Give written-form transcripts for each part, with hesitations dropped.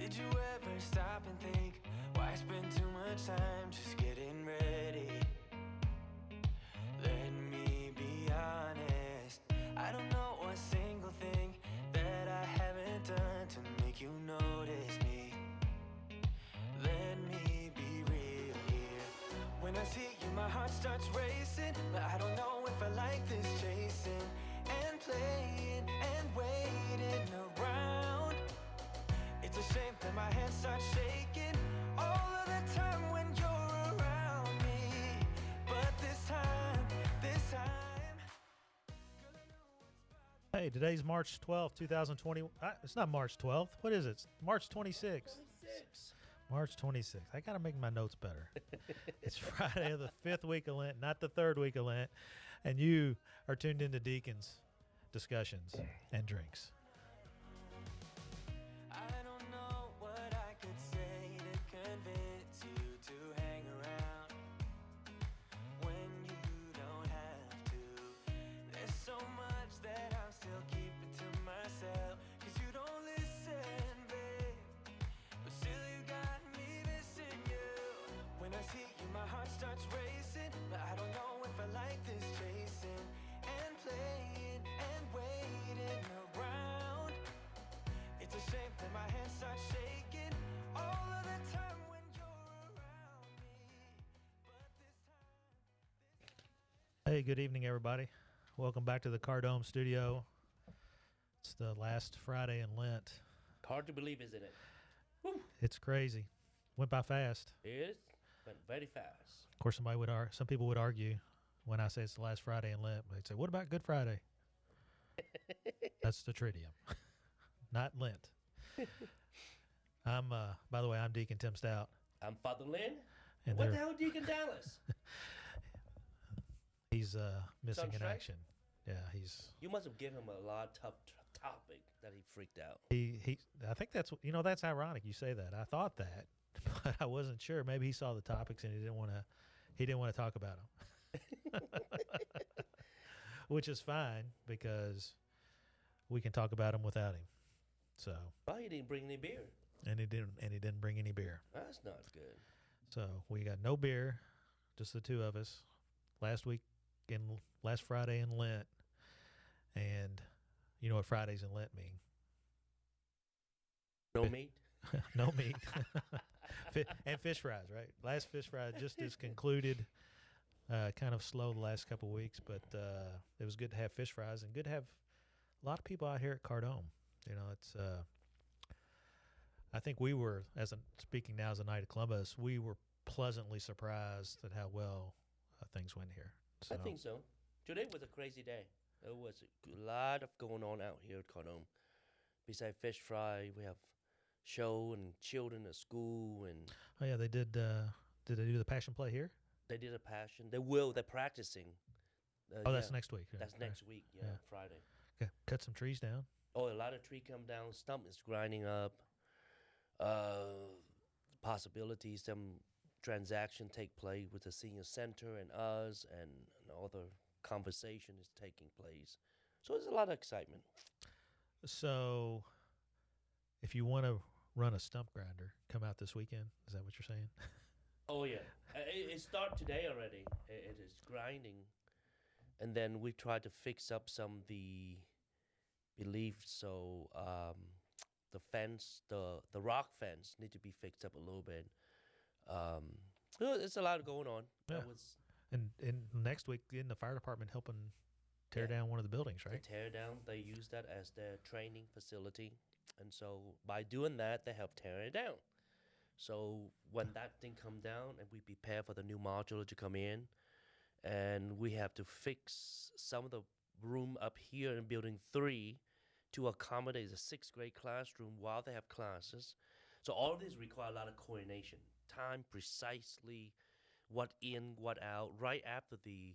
Did you ever stop and think, why spend too much time just getting ready? Let me be honest, I don't know a single thing that I haven't done to make you notice me. Let me be real here. When I see you, my heart starts racing, but I don't know if I like this chasing and playing and waiting around. It's a shame that my hands start shaking all of the time when you're around me. But this time, Hey, today's March 12th, 2020. It's not March 12th. What is it? It's March 26th. March 26th. I got to make my notes better. It's Friday of the 5th week of Lent, not the 3rd week of Lent. And you are tuned into Deacons Discussions and Drinks. I don't know what I could say to convince you to hang around when you don't have to. There's so much that I'm still keeping to myself, 'cause you don't listen, babe. But still you got me missing you. When I see you, my heart starts racing, but I don't know if I like this chasing and playing and waiting around. It's a shame that my hands start shaking all of the time when you're around me. But this time. Hey, good evening, everybody. Welcome back to the Corde studio. It's the last Friday in Lent. Hard to believe, isn't it? Woo. It's crazy. Went by fast. It is, but very fast. Of course, some people would argue when I say it's the last Friday in Lent. They'd say, "What about Good Friday?" That's the Tridium, not Lent. By the way, I'm Deacon Tim Stout. I'm Father Lynn. And What the hell, Deacon Dallas? He's missing in Sunshine? action. Yeah, he's You must have given him a lot of tough topic that he freaked out. he. I think that's that's ironic. You say that. I thought that, but I wasn't sure. Maybe he saw the topics and he didn't want to talk about them, which is fine because we can talk about him without him. So Well, he didn't bring any beer. and he didn't bring any beer. That's not good. So we got no beer, just the two of us. Last Friday in Lent, and you know what Fridays in Lent mean? No meat? No meat. And fish fries, right? Last fish fry just is concluded. Kind of slow the last couple of weeks, but it was good to have fish fries and good to have a lot of people out here at Corde. It's. I think we were, speaking now as a Knight of Columbus, we were pleasantly surprised at how well things went here. So, I think so. Today was a crazy day. There was a lot of going on out here at Cordon. Besides fish fry, we have show and children at school, and oh yeah, they did. Did they do the Passion Play here? they did a passion. They're practicing. That's next week. That's next week, Yeah. Friday. Okay. Cut some trees down. Oh, a lot of tree come down. Stump is grinding up. Possibilities some transaction take place with the senior center and us, and other conversation is taking place. So there's a lot of excitement. So, if you want to run a stump grinder, come out this weekend. Is that what you're saying? Oh yeah, it started today already. It is grinding, and then we try to fix up some of the beliefs. So the fence, the rock fence, need to be fixed up a little bit. There's a lot going on. Yeah. That was And next week, in the fire department helping tear down one of the buildings, right? the tear down. They use that as their training facility, and so by doing that, they help tear it down. So when that thing come down, and we prepare for the new modular to come in, and we have to fix some of the room up here in Building 3 to accommodate the 6th grade classroom while they have classes. So all of this require a lot of coordination, time precisely, what in, what out, right after the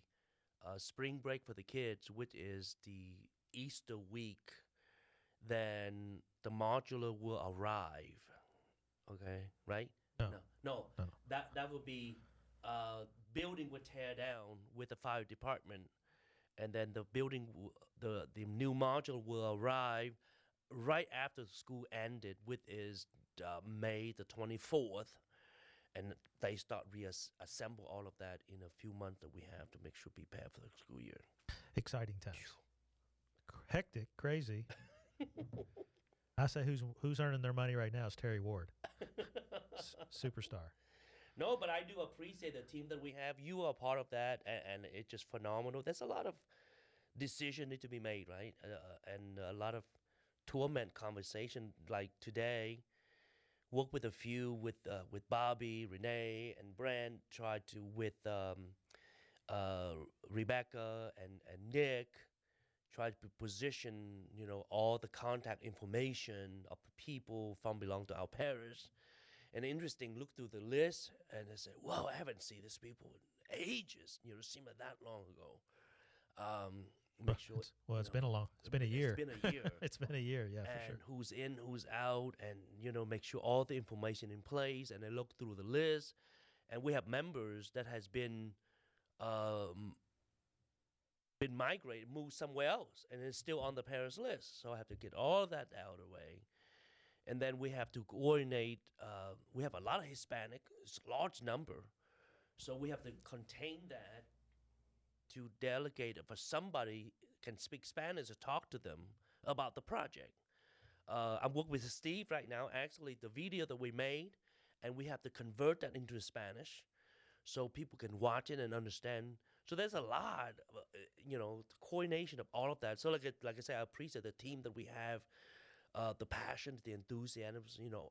spring break for the kids, which is the Easter week, then the modular will arrive. Okay, right? No. That would be building would tear down with the fire department, and then the building, the new module will arrive right after the school ended, which is May the 24th, and they start reassemble all of that in a few months that we have to make sure we prepare for the school year. Exciting times. Hectic, crazy. I say who's earning their money right now is Terry Ward, superstar. No, but I do appreciate the team that we have. You are part of that, and it's just phenomenal. There's a lot of decision need to be made, right? And a lot of torment conversation. Like today, work with a few with Bobby, Renee, and Brent. Tried to with Rebecca and Nick. Try to position, all the contact information of the people from belong to our parish. And interesting, look through the list, and I say, "Wow, I haven't seen these people in ages. It seemed like that long ago." Make sure. It's been a year. It's been a year. It's been a year, yeah, and for sure. Who's in, who's out, and make sure all the information in place. And I look through the list, and we have members that has been migrated, moved somewhere else, and it's still on the parish list. So I have to get all of that out of the way. And then we have to coordinate. We have a lot of Hispanic, it's a large number. So we have to contain that to delegate for somebody can speak Spanish to talk to them about the project. I'm working with Steve right now, actually, the video that we made, and we have to convert that into Spanish so people can watch it and understand. So there's a lot, the coordination of all of that. So like I say, I appreciate the team that we have, the passion, the enthusiasm,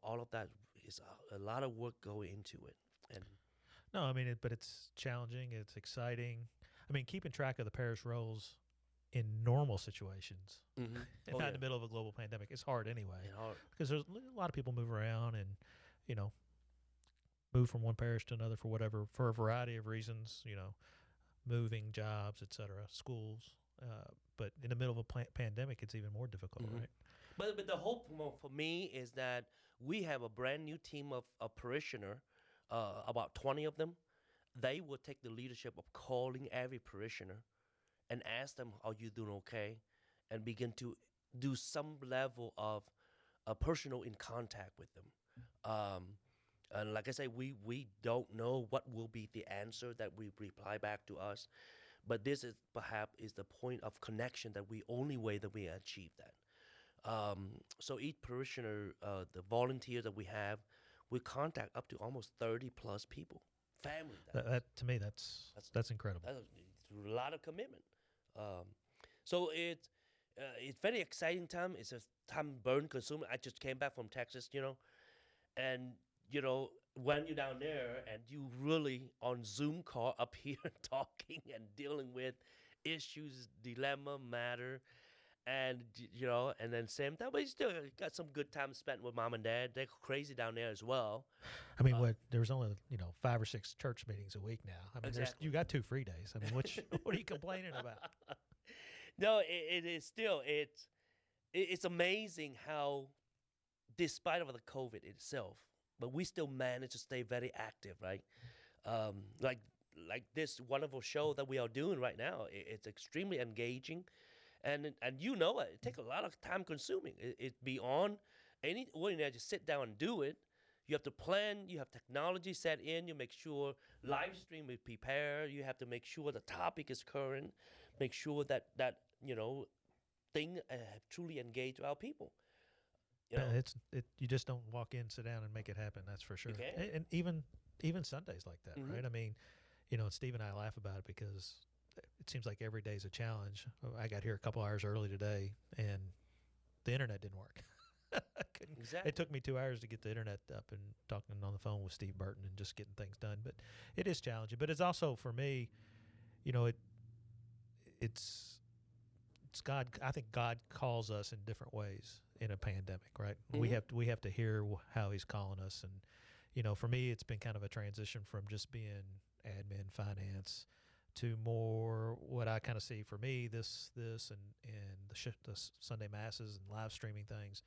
all of that is a lot of work going into it. And no, I mean, but it's challenging. It's exciting. I mean, keeping track of the parish roles in normal situations, and not in the middle of a global pandemic, it's hard anyway. Because there's a lot of people move around and, move from one parish to another for a variety of reasons, moving, jobs, etc., schools. But in the middle of a pandemic, it's even more difficult, right? But the hope for me is that we have a brand new team of parishioner, about 20 of them. They will take the leadership of calling every parishioner and ask them, "Are you doing okay?" and begin to do some level of personal in contact with them. And like I say, we don't know what will be the answer that we reply back to us, but this is perhaps is the point of connection that only way that we achieve that. So each parishioner, the volunteers that we have, we contact up to almost 30 plus people, family. That to me, that's incredible. That's a lot of commitment. So it's very exciting time. It's a time burn consuming. I just came back from Texas, and when you're down there and you really on Zoom call up here talking and dealing with issues, dilemma, matter, and and then same time, but you still got some good time spent with mom and dad. They're crazy down there as well. I mean, there was only 5 or 6 church meetings a week now. I mean, exactly. You got 2 free days. I mean, what are you complaining about? No, it is still it's amazing how, despite of the COVID itself, but we still manage to stay very active, right? Like this wonderful show that we are doing right now. It's extremely engaging. And it takes a lot of time consuming. It's beyond any ordinary. Just sit down and do it. You have to plan. You have technology set in. You make sure live stream is prepared. You have to make sure the topic is current. Make sure that thing truly engage our people. You just don't walk in, sit down, and make it happen. That's for sure. And even Sundays like that, right? I mean, Steve and I laugh about it because it seems like every day is a challenge. I got here a couple hours early today, and the internet didn't work. Exactly. It took me 2 hours to get the internet up and talking on the phone with Steve Burton and just getting things done. But it is challenging. But it's also, for me, it's God. I think God calls us in different ways in a pandemic, right? We have to hear how He's calling us, and for me, it's been kind of a transition from just being admin, finance, to more what I kind of see for me, this and the Sunday masses and live streaming things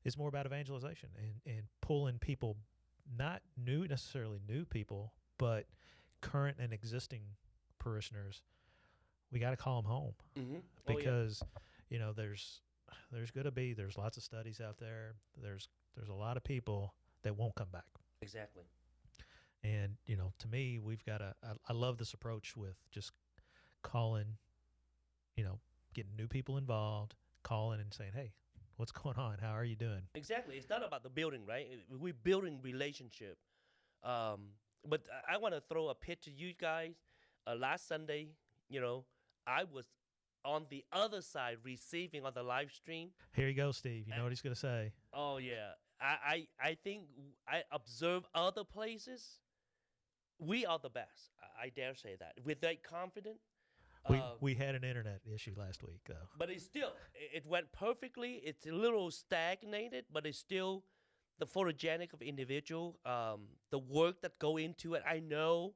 is more about evangelization and pulling people, not necessarily new people, but current and existing parishioners. We got to call them home because there's there's lots of studies out there. There's a lot of people that won't come back. Exactly. And, to me, I love this approach with just calling, getting new people involved, calling and saying, hey, what's going on? How are you doing? Exactly. It's not about the building, right? We're building relationship. But I want to throw a pitch to you guys. Last Sunday, I was on the other side receiving on the live stream. Here you go, Steve. You know what he's going to say. Oh, yeah. I think I observe other places. We are the best. I dare say that. With that confidence. We had an internet issue last week, though. But it's still, it went perfectly. It's a little stagnated, but it's still the photogenic of individual, the work that go into it. I know,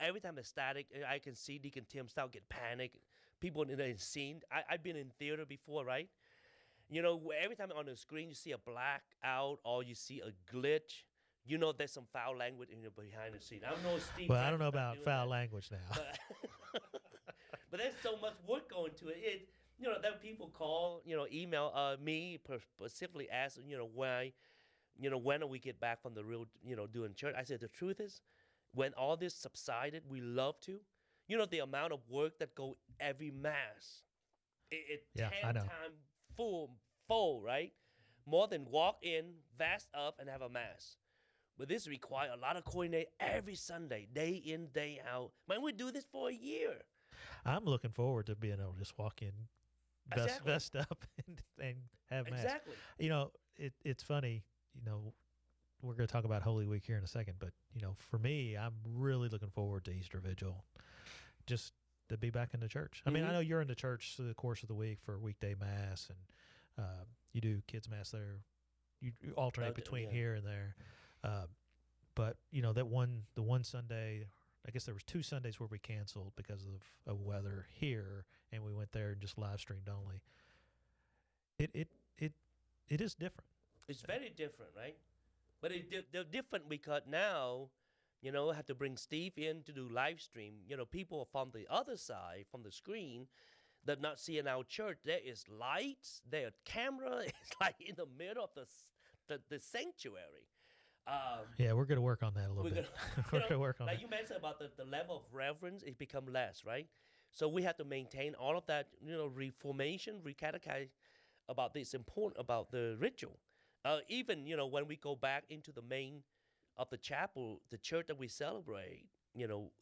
every time it's static, I can see Deacon Tim start get panic. People in the scene. I've been in theater before, right? Every time on the screen you see a blackout or you see a glitch, there's some foul language behind the scene. I don't know if Steve. Well, I don't know about foul language now. But there's so much work going to it. Then people call, email me specifically asking, why, when do we get back from the real, doing church? I said the truth is, when all this subsided, we love to. The amount of work that go every mass, it 10 times full, right? More than walk in, vest up, and have a mass. But this requires a lot of coordinate every Sunday, day in, day out. Man, we do this for a year. I'm looking forward to being able to just walk in, vest up, and have mass. Exactly. It's funny, we're going to talk about Holy Week here in a second, but, for me, I'm really looking forward to Easter Vigil, just to be back in the church. I mean, I know you're in the church through the course of the week for weekday mass, and you do kids mass there. You alternate between here and there. But, the one Sunday, I guess there was 2 Sundays where we canceled because of weather here, and we went there and just live streamed only. It is different. It's very different, right? But they're different because now, have to bring Steve in to do live stream. People from the other side, from the screen, that not seeing our church. There is lights, there's camera. It's like in the middle of the sanctuary. Yeah, we're going to work on that a little bit. We're going to work on that. Like you mentioned about the level of reverence, it become less, right? So we have to maintain all of that, reformation, recatechize about this, important about the ritual. Even, when we go back into the main of the chapel, the church that we celebrate,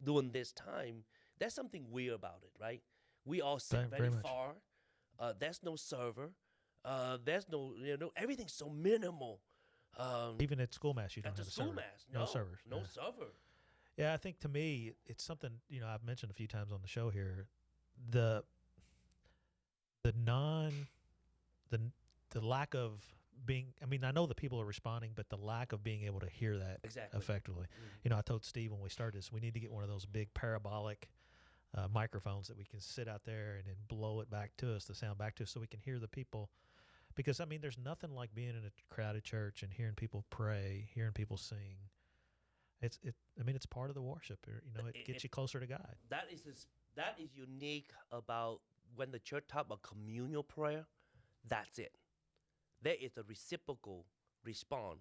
during this time, there's something weird about it, right? We all sit very far. There's no server. There's no, everything's so minimal. Even at school mass, you don't have a server. No servers. No server. Yeah, I think to me, it's something, I've mentioned a few times on the show here. The lack of being, I know that people are responding, but the lack of being able to hear that effectively. Mm-hmm. I told Steve when we started this, we need to get one of those big parabolic microphones that we can sit out there and then blow it back to us, the sound back to us, so we can hear the people. Because, there's nothing like being in a crowded church and hearing people pray, hearing people sing. It's part of the worship. It gets you closer to God. That is unique about when the church talk about communal prayer. That's it. There is a reciprocal response.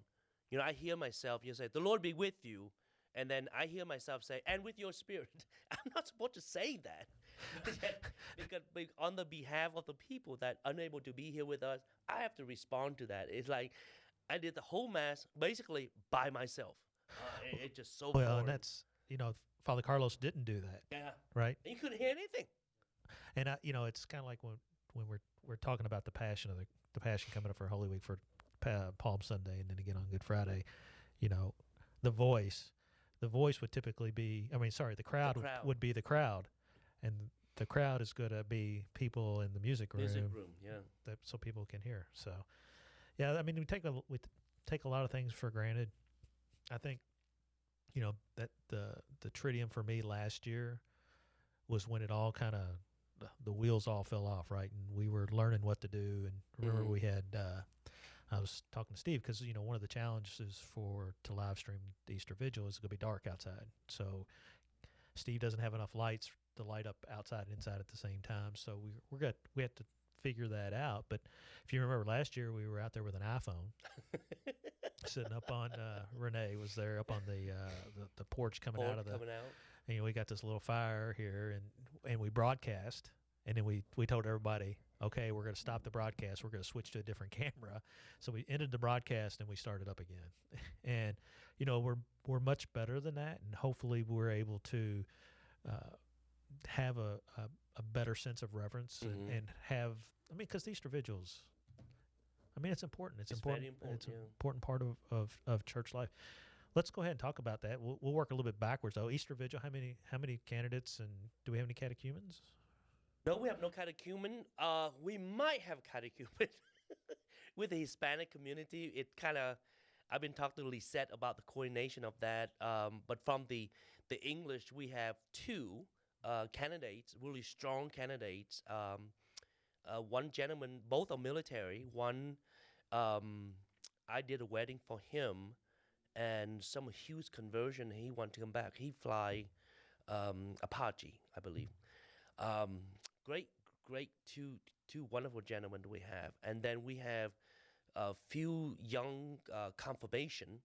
I hear myself, say, the Lord be with you. And then I hear myself say, and with your spirit. I'm not supposed to say that. because on the behalf of the people that are unable to be here with us, I have to respond to that. It's like I did the whole mass basically by myself. It's just so well, foreign. And that's, Father Carlos didn't do that. Yeah. Right? And you couldn't hear anything. And, it's kind of like when we're talking about the Passion the Passion coming up for Holy Week for Palm Sunday and then again on Good Friday, the voice would typically be, the crowd would be the crowd. And the crowd is going to be people in the music room. Yeah. So people can hear. So, yeah, we take a lot of things for granted. I think, that the Triduum for me last year was when it all kind of, the wheels all fell off, right? And we were learning what to do. And remember we had, I was talking to Steve because, one of the challenges to live stream the Easter Vigil is going to be dark outside. So Steve doesn't have enough lights to light up outside and inside at the same time. So we had to figure that out. But if you remember last year, we were out there with an iPhone, sitting up on Renee was there up on the porch coming out of the. And we got this little fire here, and we broadcast, and then we told everybody, okay, we're going to stop the broadcast. We're going to switch to a different camera. So we ended the broadcast and we started up again. And we're much better than that, and hopefully we're able to have a better sense of reverence and have. I mean, because the Easter vigils. I mean, it's important. It's important. It's an important part of church life. Let's go ahead and talk about that. We'll work a little bit backwards though. Easter Vigil. How many candidates, and do we have any catechumens? No, we have no catechumen. We might have catechumen with the Hispanic community. It kind of, I've been talking to Lisette about the coordination of that. But from the English, we have two candidates, really strong candidates. One gentleman, both are military. One, I did a wedding for him. And some huge conversion, he want to come back. He fly Apache, I believe. Great, two wonderful gentlemen we have. And then we have a few young confirmation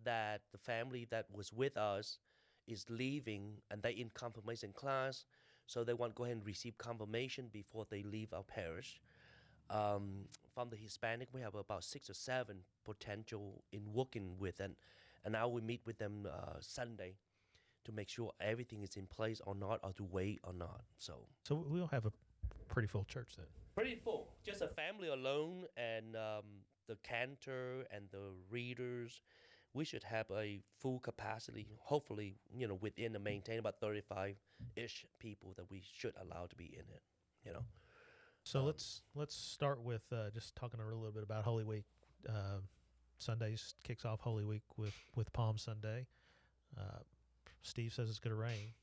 that the family that was with us is leaving, and they in confirmation class, so they want to go ahead and receive confirmation before they leave our parish. From the Hispanic, we have about 6 or 7 potential in working with, and now we meet with them Sunday to make sure everything is in place or not, or to wait or not. So we'll have a pretty full church then. Pretty full, just a family alone, and the cantor and the readers. We should have a full capacity, hopefully, within the maintain about 35-ish people that we should allow to be in it, So let's start with just talking a little bit about Holy Week. Sundays kicks off Holy Week with Palm Sunday. Steve says it's going to rain.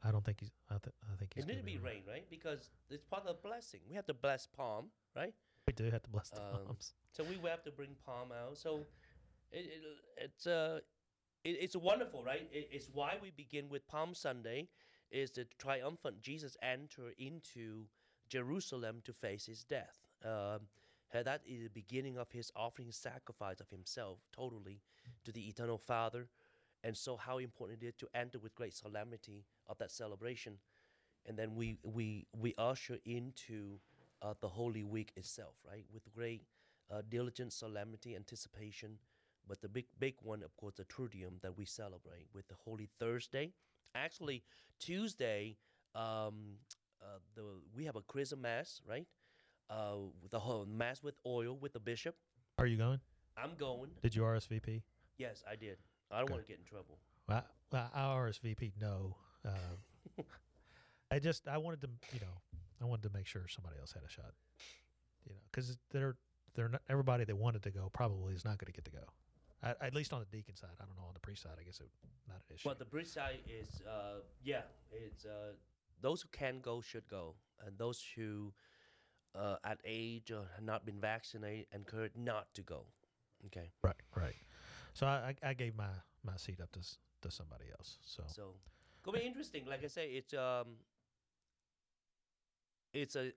I don't think he's. I think he's. It need to be rain, right? Because it's part of the blessing. We have to bless palm, right? We do have to bless the palms. So we will have to bring palm out. So it's wonderful, right? It's why we begin with Palm Sunday. Is the triumphant Jesus enter into Jerusalem to face his death. That is the beginning of his offering sacrifice of himself totally to the eternal Father. And so how important it is to enter with great solemnity of that celebration. And then we usher into the Holy Week itself, right? With great diligent solemnity, anticipation. But the big one, of course, the Triduum that we celebrate with the Holy Thursday. Actually, Tuesday, we have a Chrism Mass, right? The whole Mass with oil with the bishop. Are you going? I'm going. Did you RSVP? Yes, I did. I don't want to get in trouble. Well, I RSVP no. I wanted to make sure somebody else had a shot. Because they're not, everybody that wanted to go probably is not going to get to go. At least on the deacon side. I don't know on the priest side. I guess it's not an issue. Well, the priest side is it's those who can go should go, and those who at age or have not been vaccinated encouraged not to go. Okay. Right. So I gave my seat up to somebody else. So gonna be interesting. Like I say, it's a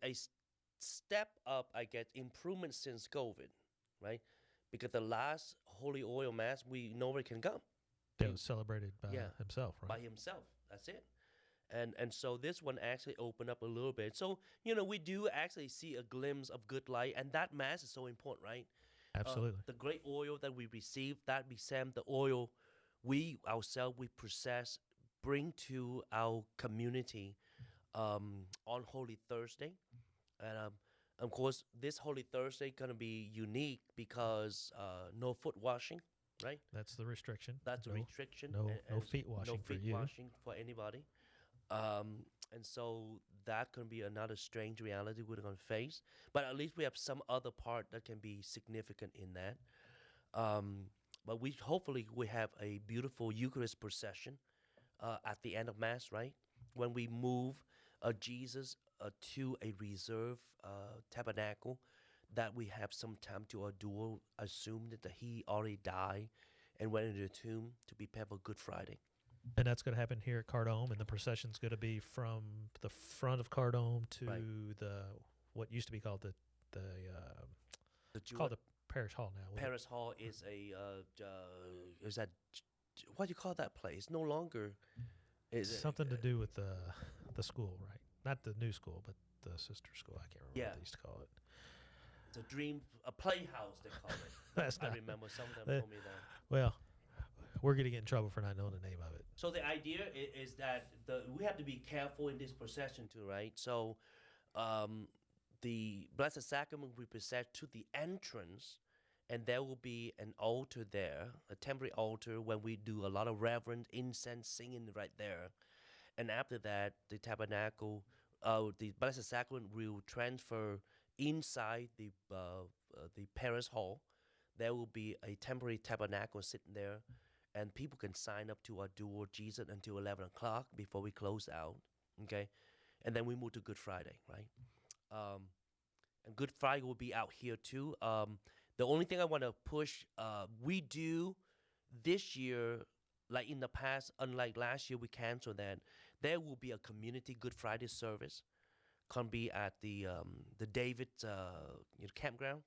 step up. I get improvement since COVID, right? Because the last Holy Oil Mass, nobody can come. It was celebrated by himself, right? By himself. That's it. And so this one actually opened up a little bit. So, we do actually see a glimpse of good light, and that Mass is so important, right? Absolutely. The great oil that we receive, that became the oil we ourselves, we process, bring to our community on Holy Thursday. And of course, this Holy Thursday going to be unique because no foot washing, right? That's the restriction. That's the restriction. No feet washing for you. No feet washing for anybody. And so that can be another strange reality we're going to face. But at least we have some other part that can be significant in that. But hopefully we have a beautiful Eucharist procession at the end of Mass, right? When we move Jesus to a reserved tabernacle, that we have some time to adore, assume that he already died and went into the tomb to prepare for Good Friday. And that's going to happen here at Cardome, and the procession's going to be from the front of Cardome to Right. the what used to be called the The it's called the Parish Hall now. Paris Hall is a is that what do you call that place? No longer is it, Something to do with the school, right? Not the new school, but the sister school. I can't remember Yeah. what they used to call it. It's a playhouse they call it. That's I not. remember some of them that- told me that. Well, we're going to get in trouble for not knowing the name of it. So the idea is that we have to be careful in this procession too, right? So the Blessed Sacrament we present to the entrance, and there will be an altar there, a temporary altar, when we do a lot of reverent incense singing right there. And after that, the tabernacle, the Blessed Sacrament will transfer inside the Parish Hall. There will be a temporary tabernacle sitting there, and people can sign up to adore Jesus until 11 o'clock before we close out, okay? And then we move to Good Friday, right? And Good Friday will be out here too. The only thing I want to push, we do this year, like in the past, unlike last year, we canceled that. There will be a community Good Friday service. Can be at the David campground.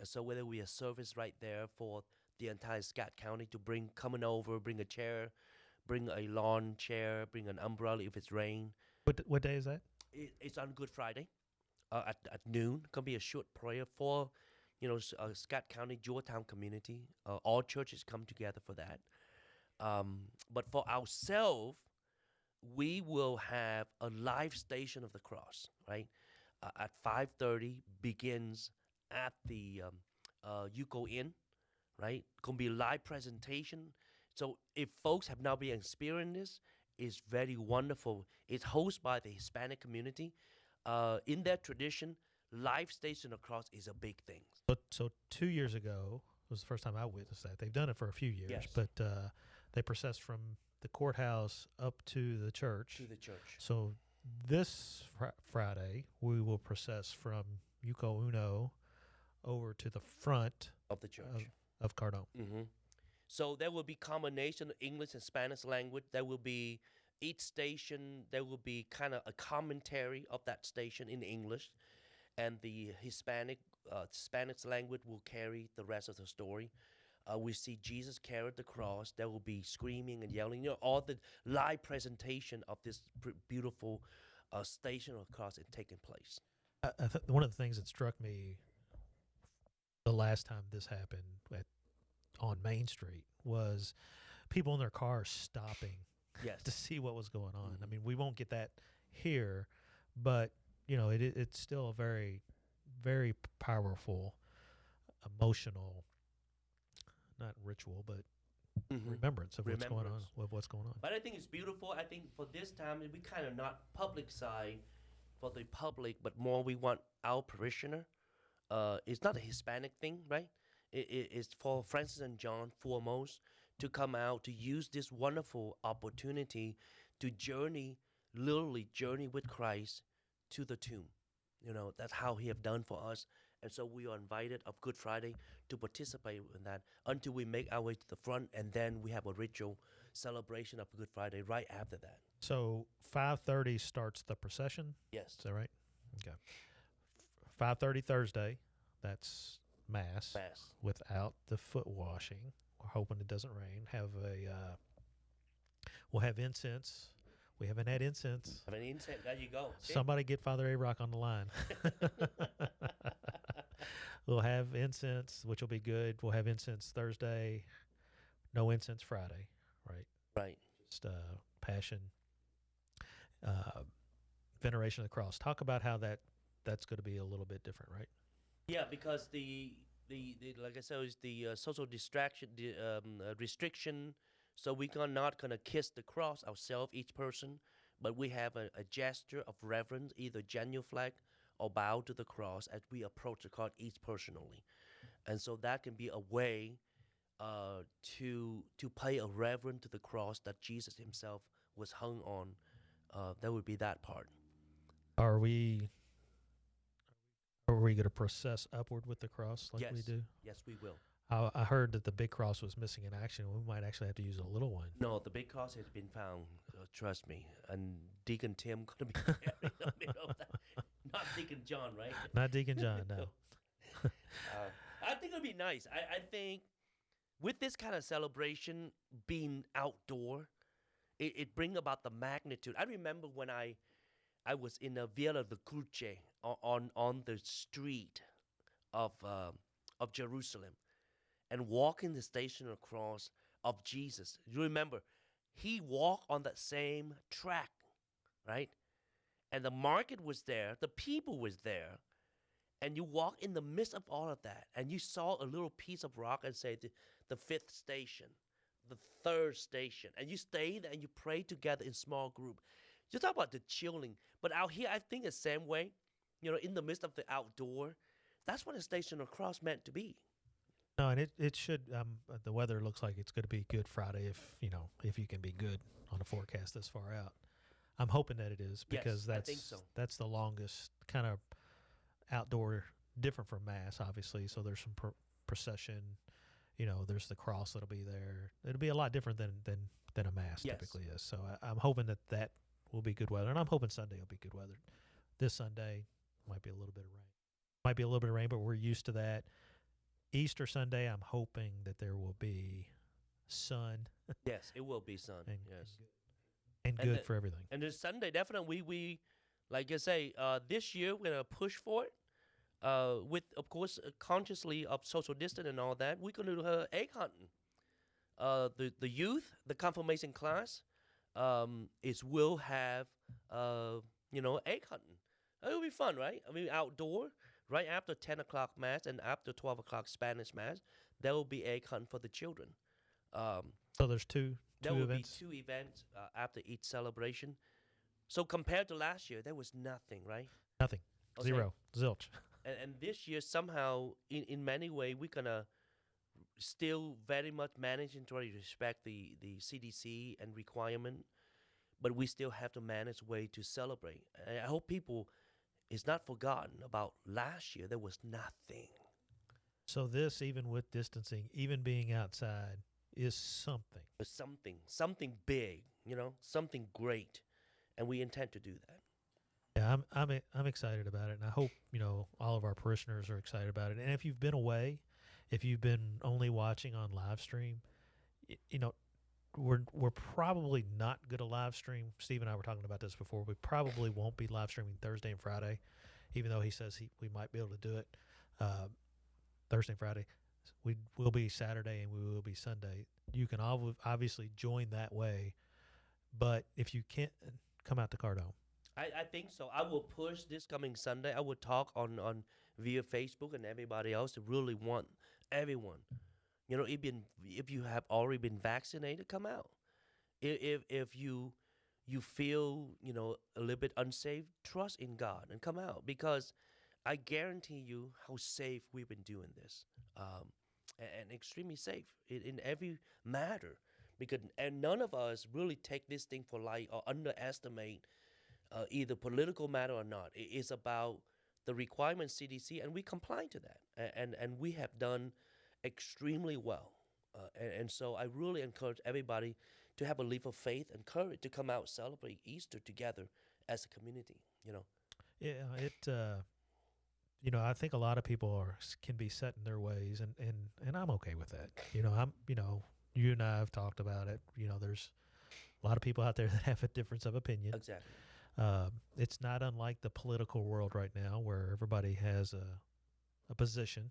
So whether we a service right there for the entire Scott County to coming over, bring a chair, bring a lawn chair, bring an umbrella if it's rain. What day is that? It's on Good Friday at noon. Can be a short prayer for, Scott County, Georgetown community. All churches come together for that. But for ourselves, we will have a live Station of the Cross, right? At 5:30 begins at the Yuko Inn, right? Gonna be a live presentation. So if folks have not been experiencing this, it's very wonderful. It's hosted by the Hispanic community. In their tradition, live Station of the Cross is a big thing. So 2 years ago was the first time I witnessed that. They've done it for a few years, Yes. but they process from the courthouse up to the church. To the church. So this Friday, we will process from Yuko Uno over to the front Of the church. of Cardome. Mm-hmm. So there will be combination of English and Spanish language. There will be each station. There will be kind of a commentary of that station in English, and the Spanish language will carry the rest of the story. We see Jesus carried the cross. There will be screaming and yelling. All the live presentation of this beautiful Station of the Cross is taking place. One of the things that struck me the last time this happened on Main Street was people in their cars stopping Yes. to see what was going on. Mhm. I mean, we won't get that here, but it's still a very, very powerful, emotional, not ritual, but Mhm. remembrance of what's going on. Remembrance. Of what's going on. But I think it's beautiful. I think for this time, we kind of not public side for the public, but more we want our parishioner. It's not a Hispanic thing, right? It's for Francis and John foremost to come out to use this wonderful opportunity to literally journey with Christ to the tomb. That's how he have done for us. And so we are invited of Good Friday to participate in that until we make our way to the front, and then we have a ritual celebration of Good Friday right after that. So 5:30 starts the procession. Yes. Is that right? Okay. 5:30 Thursday. That's Mass. Mass. Without the foot washing. We're hoping it doesn't rain. We'll have incense. We haven't had incense. Have an incense. There you go. See? Somebody get Father A-Rock on the line. We'll have incense, which will be good. We'll have incense Thursday. No incense Friday, right? Right. Just Passion, Veneration of the Cross. Talk about how that's going to be a little bit different, right? Yeah, because the like I said, is the social distraction, restriction. So we are not gonna kiss the cross ourselves, each person, but we have a gesture of reverence, either genuflect or bow to the cross as we approach the cross each personally, and so that can be a way to pay a reverence to the cross that Jesus Himself was hung on. That would be that part. Are we going to process upward with the cross like we Yes. do? Yes, we will. I heard that the big cross was missing in action. We might actually have to use a little one. No, the big cross has been found. Trust me. And Deacon Tim gonna be carrying in the middle of that. Not Deacon John, right? Not Deacon John, no. I think it'll be nice. I think with this kind of celebration being outdoor, it brings about the magnitude. I remember when I was in the Via de Cruce on the street of Jerusalem and walking the stationary cross of Jesus. You remember, he walked on that same track, right? And the market was there, the people was there, and you walk in the midst of all of that, and you saw a little piece of rock and say the fifth station, the third station, and you stayed and you prayed together in small group. You talk about the chilling, but out here, I think the same way, in the midst of the outdoor, that's what a station of cross meant to be. No, and it should. The weather looks like it's going to be Good Friday if you can be good on a forecast this far out. I'm hoping that it is because Yes, I think so. That's the longest kind of outdoor, different from Mass, obviously. So there's some procession. There's the cross that'll be there. It'll be a lot different than a Mass Yes. typically is. So I'm hoping that will be good weather, and I'm hoping Sunday will be good weather. This Sunday might be a little bit of rain. But we're used to that. Easter Sunday, I'm hoping that there will be sun. Yes, it will be sun. And, yes. And good for everything. And this Sunday, definitely, we like I say, this year we're going to push for it. With, of course, consciously of social distance and all that, we're going to do egg hunting. The youth, the confirmation class, will have, egg hunting. It'll be fun, right? I mean, outdoor, right after 10 o'clock Mass and after 12 o'clock Spanish Mass, there will be egg hunting for the children. So there's two there will events? be 2 events after each celebration. So compared to last year, there was nothing, right? Nothing. Okay. Zero. Zilch. And this year, somehow, in many ways, we're going to still very much manage and try to respect the CDC and requirement, but we still have to manage a way to celebrate. And I hope people is not forgotten about last year. There was nothing. So this, even with distancing, even being outside, is something. But something big, something great, and we intend to do that. Yeah, I'm excited about it, and I hope all of our parishioners are excited about it. And if you've been away, if you've been only watching on live stream, we're probably not going to live stream. Steve and I were talking about this before. We probably won't be live streaming Thursday and Friday, even though he says we might be able to do it Thursday and Friday. We will be Saturday and we will be Sunday. You can obviously join that way, but if you can't, come out to Corde. I think so. I will push this coming Sunday. I will talk on via Facebook and everybody else to really want everyone. If you have already been vaccinated, come out. If you feel a little bit unsafe, trust in God and come out, because I guarantee you how safe we've been doing this, and extremely safe in every matter, and none of us really take this thing for light or underestimate either political matter or not. It's about the requirement CDC, and we comply to that, and we have done extremely well. And so I really encourage everybody to have a leap of faith and courage to come out, celebrate Easter together as a community. Yeah, I think a lot of people can be set in their ways, and I'm okay with that. You and I have talked about it. There's a lot of people out there that have a difference of opinion. Exactly. It's not unlike the political world right now, where everybody has a position.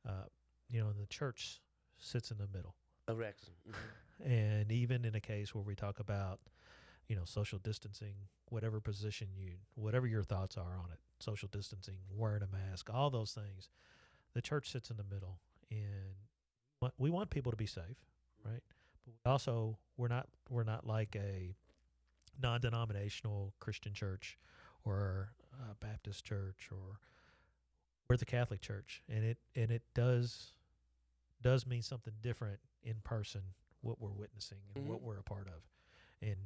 The church sits in the middle. Correct. Mm-hmm. And even in a case where we talk about, social distancing, whatever your thoughts are on it, social distancing, wearing a mask, all those things, the church sits in the middle, and we want people to be safe, right? But also, we're not like a non-denominational Christian church or a Baptist church, or we're the Catholic Church, and it does mean something different in person, what we're witnessing and what we're a part of. And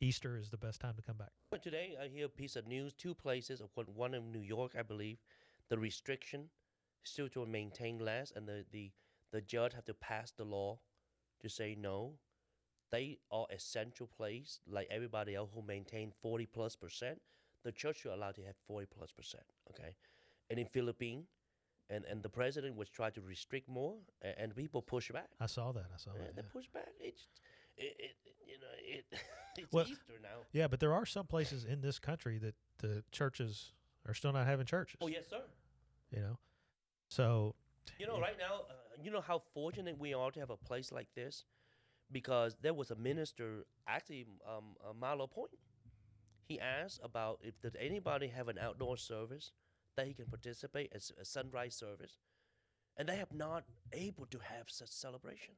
Easter is the best time to come back. But today I hear a piece of news, 2 places, one in New York, I believe, the restriction still to maintain less, and the the judge have to pass the law to say no. They are essential place, like everybody else who maintain 40+%. The church should allow to have 40+%. Okay, and in Philippines, and the president was trying to restrict more, and people push back. I saw that. They push back. It's Well, Easter now. Yeah, but there are some places in this country that the churches are still not having churches. Oh yes, sir. You know, so Right now, you know how fortunate we are to have a place like this, because there was a minister actually Malo Point. He asked about if did anybody have an outdoor service that he can participate as a sunrise service, and they have not able to have such celebration.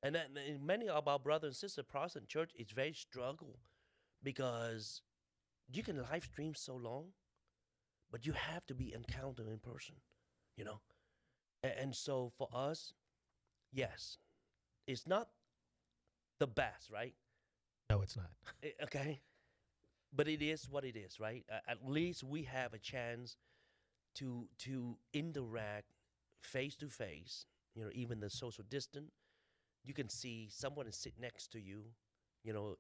And then many of our brothers and sisters Protestant church is very struggle, because you can live stream so long, but you have to be encountered in person, And so for us, yes, it's not the best, right? no, it's not. Okay, but it is what it is, right? At least we have a chance to interact face to face. Even the social distance, you can see someone is sit next to you.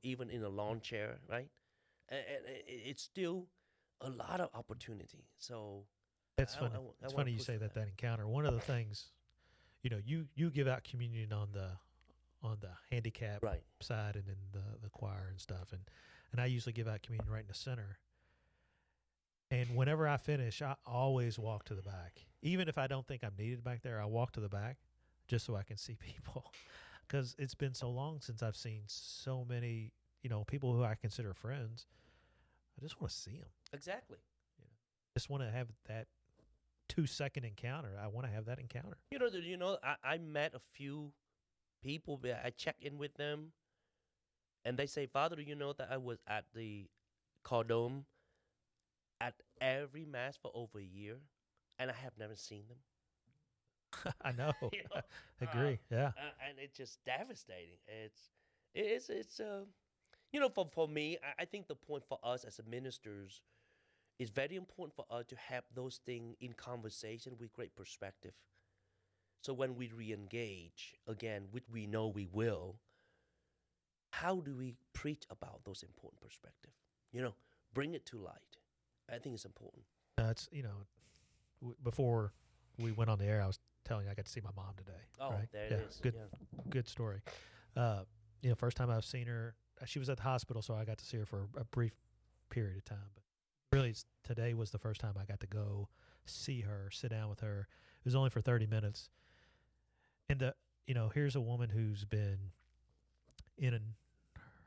Even in a lawn chair, right? And it's still a lot of opportunity. So It's funny. It's funny you say that encounter. One of the things, you give out communion on the handicap Right. side and in the choir and stuff, and I usually give out communion right in the center. And whenever I finish, I always walk to the back, even if I don't think I'm needed back there. I walk to the back just so I can see people, because it's been so long since I've seen so many people who I consider friends. I just want to see them. Exactly. Just want to have that 2-second encounter. I want to have that encounter. I met a few people. I check in with them, and they say, "Father, do you know that I was at the Corde at every mass for over a year, and I have never seen them." I know. Agree. Yeah. And it's just devastating. It's for me, I think the point for us as ministers is very important for us to have those things in conversation with great perspective. So when we re-engage, again, which we know we will, how do we preach about those important perspectives? Bring it to light. I think it's important. It's before we went on the air, I was telling you I got to see my mom today. Oh, right? there it is. Good story. First time I've seen her, she was at the hospital, so I got to see her for a brief period of time. But really, today was the first time I got to go see her, sit down with her. It was only for 30 minutes. And here's a woman who's been in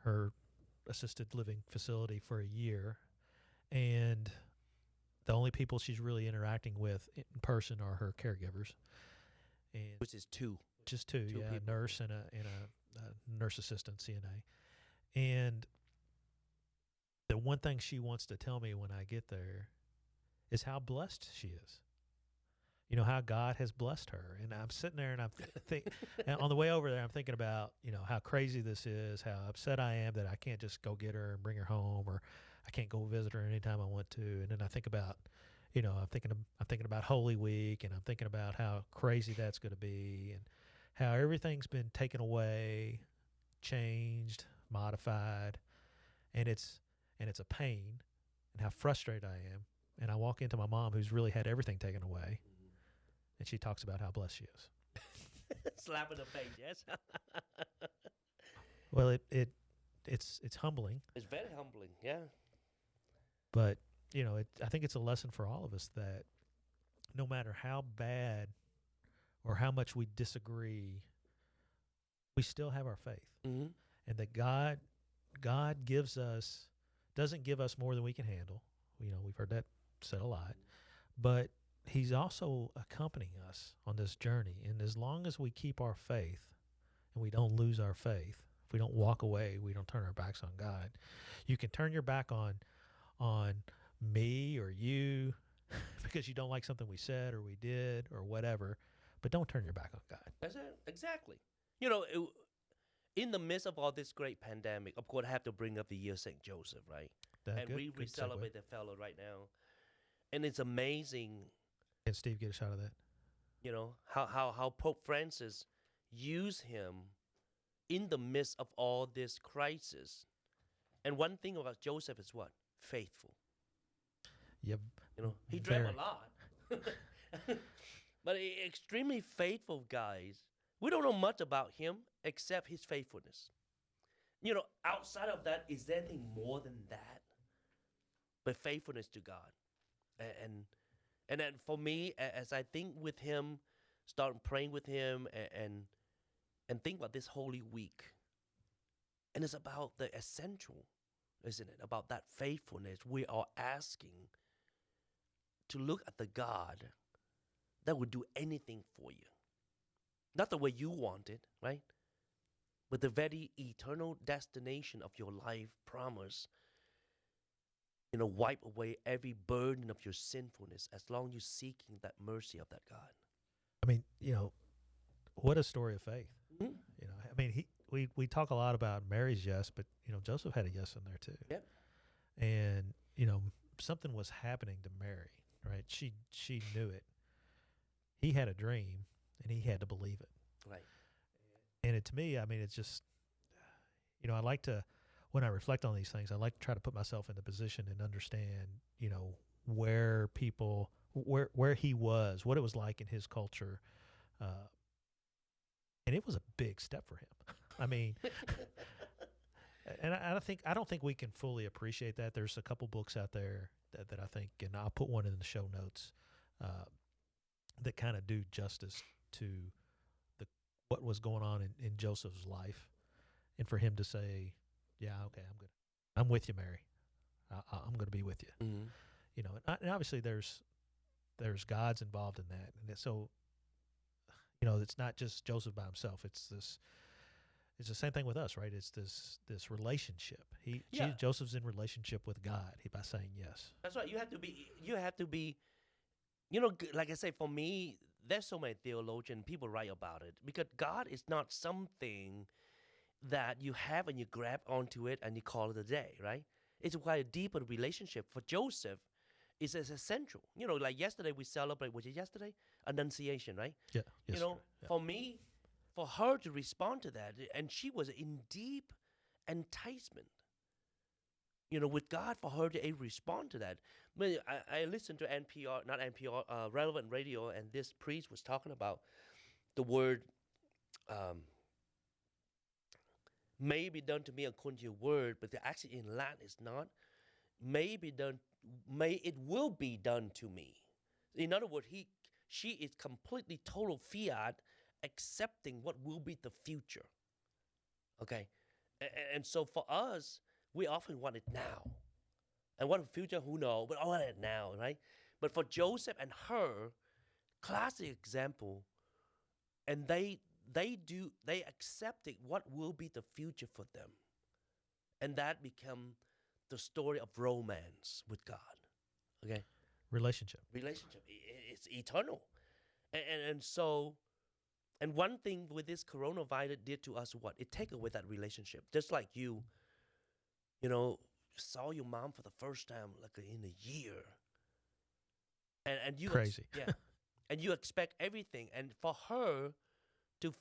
her assisted living facility for a year, and the only people she's really interacting with in person are her caregivers, and Which is two. just two, Two a people. nurse and a nurse assistant, CNA. And the one thing she wants to tell me when I get there is how blessed she is. How God has blessed her. And I'm sitting there and I'm and on the way over there, I'm thinking about, how crazy this is, how upset I am that I can't just go get her and bring her home, or I can't go visit her anytime I want to. And then I think about, I'm thinking about Holy Week, and I'm thinking about how crazy that's going to be, and how everything's been taken away, changed, modified, and it's a pain, and how frustrated I am. And I walk into my mom, who's really had everything taken away, and she talks about how blessed she is. Slap in the face, yes. Well, it's humbling, It's very humbling, yeah. but I think it's a lesson for all of us that no matter how bad or how much we disagree, we still have our faith, Mm-hmm. and that God doesn't give us more than we can handle. We've heard that said a lot, but He's also accompanying us on this journey. And as long as we keep our faith and we don't lose our faith, if we don't walk away, we don't turn our backs on God. You can turn your back on me or you because you don't like something we said or we did or whatever, but don't turn your back on God. That's it. Exactly. In the midst of all this great pandemic, of course, I have to bring up the year of St. Joseph, right? We Good celebrate segue. that fellow right now. And it's amazing. Can Steve get a shot of that? You know, how Pope Francis used him in the midst of all this crisis. And one thing about Joseph is what? Faithful. Yep. You know, he drank Very. a lot. But extremely faithful, guys. We don't know much about him except his faithfulness. You know, outside of that, is there anything more than that? But faithfulness to God. And then for me, as I think with him, start praying with him and think about this Holy Week. And it's about the essential, isn't it? About that faithfulness. We are asking to look at the God that would do anything for you. Not the way you want it, right? But the very eternal destination of your life promise. You know, wipe away every burden of your sinfulness as long as you're seeking that mercy of that God. I mean, you know, what a story of faith. Mm-hmm. You know, I mean, we talk a lot about Mary's yes, but you know, Joseph had a yes in there too. Yep. And you know, something was happening to Mary, right? She knew it. He had a dream, and he had to believe it. Right. And it, to me, I mean, it's just, you know, I like to, when I reflect on these things, I like to try to put myself in the position and understand, you know, where people, where he was, what it was like in his culture. And it was a big step for him. I mean, and I don't think we can fully appreciate that. There's a couple books out there that I think, and I'll put one in the show notes, that kind of do justice to what was going on in Joseph's life, and for him to say, "Yeah, okay, I'm with you, Mary. I'm going to be with you." Mm-hmm. You know, and obviously there's God's involved in that, and so, you know, it's not just Joseph by himself. It's the same thing with us, right? It's this relationship. Joseph's in relationship with God by saying yes. That's right. You have to be, you know, like I say, for me, there's so many theologians, people write about it, because God is not something that you have and you grab onto it and you call it a day, right? It's quite a deeper relationship. For Joseph, it's essential. You know, like yesterday we celebrate, was it yesterday? Annunciation, right? Yeah. You know, for me, for her to respond to that, and she was in deep enticement, you know, with God, for her to respond to that. I listened to Relevant Radio, and this priest was talking about the word, may be done to me according to your word, but actually in Latin it's not. It will be done to me. In other words, she is completely total fiat, accepting what will be the future. Okay? And so for us, we often want it now. And what the future, who knows? But I want it now, right? But for Joseph and her, classic example, and they accepted what will be the future for them. And that become the story of romance with God. Okay? Relationship. It's eternal. And so, and one thing with this coronavirus did to us, what? It take away that relationship. Just like you know, saw your mom for the first time like in a year. And you crazy. Yeah. And you expect everything. And for her to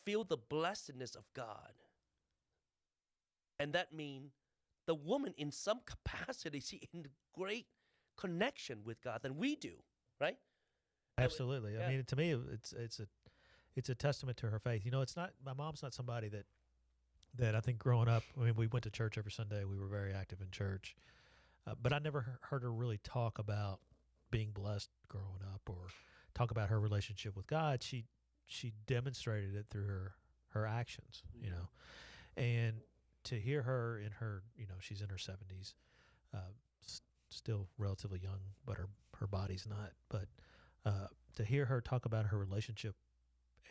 feel the blessedness of God. And that means the woman in some capacity, she in great connection with God than we do, right? Absolutely. Yeah. I mean, to me, it's a testament to her faith. You know, it's not, my mom's not somebody that I think growing up, I mean, we went to church every Sunday. We were very active in church. But I never heard her really talk about being blessed growing up or talk about her relationship with God. She demonstrated it through her actions, you know. And to hear her in her, you know, she's in her 70s, still relatively young, but her body's not. But to hear her talk about her relationship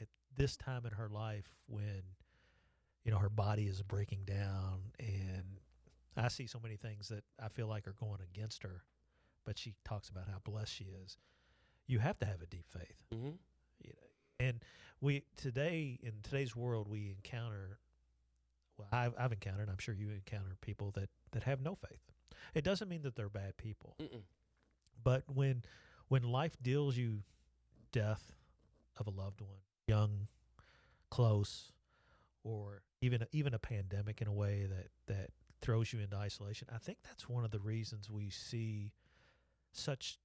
at this time in her life when, you know, her body is breaking down, and I see so many things that I feel like are going against her, but she talks about how blessed she is. You have to have a deep faith. Mm-hmm. You know, and in today's world, we encounter, well, I've encountered, I'm sure you encounter people that have no faith. It doesn't mean that they're bad people. Mm-mm. But when life deals you death of a loved one, young, close, or even a pandemic in a way that throws you into isolation. I think that's one of the reasons we see such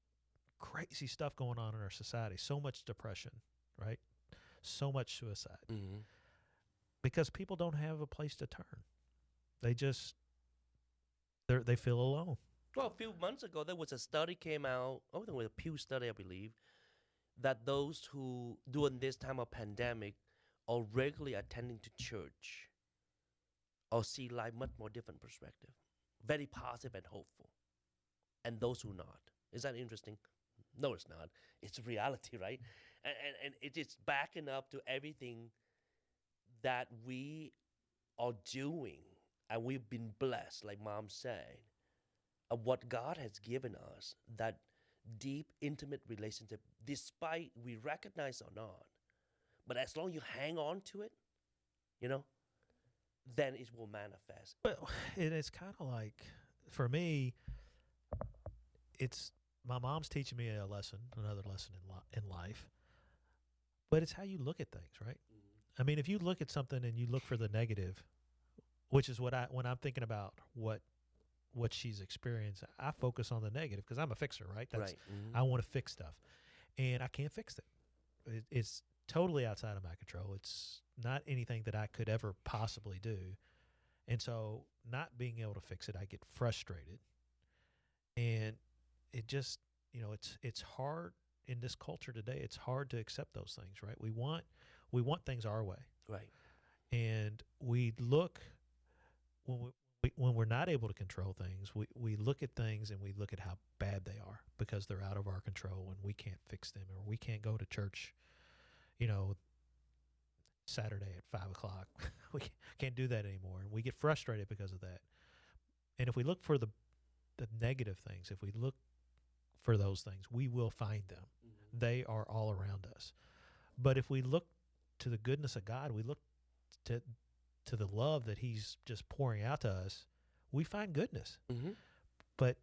crazy stuff going on in our society. So much depression, right? So much suicide. Mm-hmm. Because people don't have a place to turn. They just they feel alone. Well, a few months ago, there was a study came out. Oh, there was a Pew study, I believe, that those who during this time of pandemic are regularly attending to church or see life much more different perspective, very positive and hopeful, and those who not. Is that interesting? No, it's not. It's reality, right? And it is backing up to everything that we are doing, and we've been blessed, like Mom said, of what God has given us, that deep, intimate relationship, despite we recognize or not. But as long as you hang on to it, then it will manifest. Well, it's kind of like, for me, it's my mom's teaching me another lesson in life. But it's how you look at things, right? I mean, if you look at something and you look for the negative, which is when I'm thinking about what she's experienced, I focus on the negative because I'm a fixer, right? Right. Mm-hmm. I want to fix stuff, and I can't fix it. It's totally outside of my control. It's not anything that I could ever possibly do, and so not being able to fix it, I get frustrated, and it just it's hard in this culture today. It's hard to accept those things, right? We want things our way. Right. And we look, when we're not able to control things, we look at things and we look at how bad they are because they're out of our control and we can't fix them, or we can't go to church, Saturday at 5:00. We can't do that anymore. And we get frustrated because of that. And if we look for the negative things, if we look for those things, we will find them. Mm-hmm. They are all around us. But if we look to the goodness of God, we look to the love that He's just pouring out to us, we find goodness. Mm-hmm. But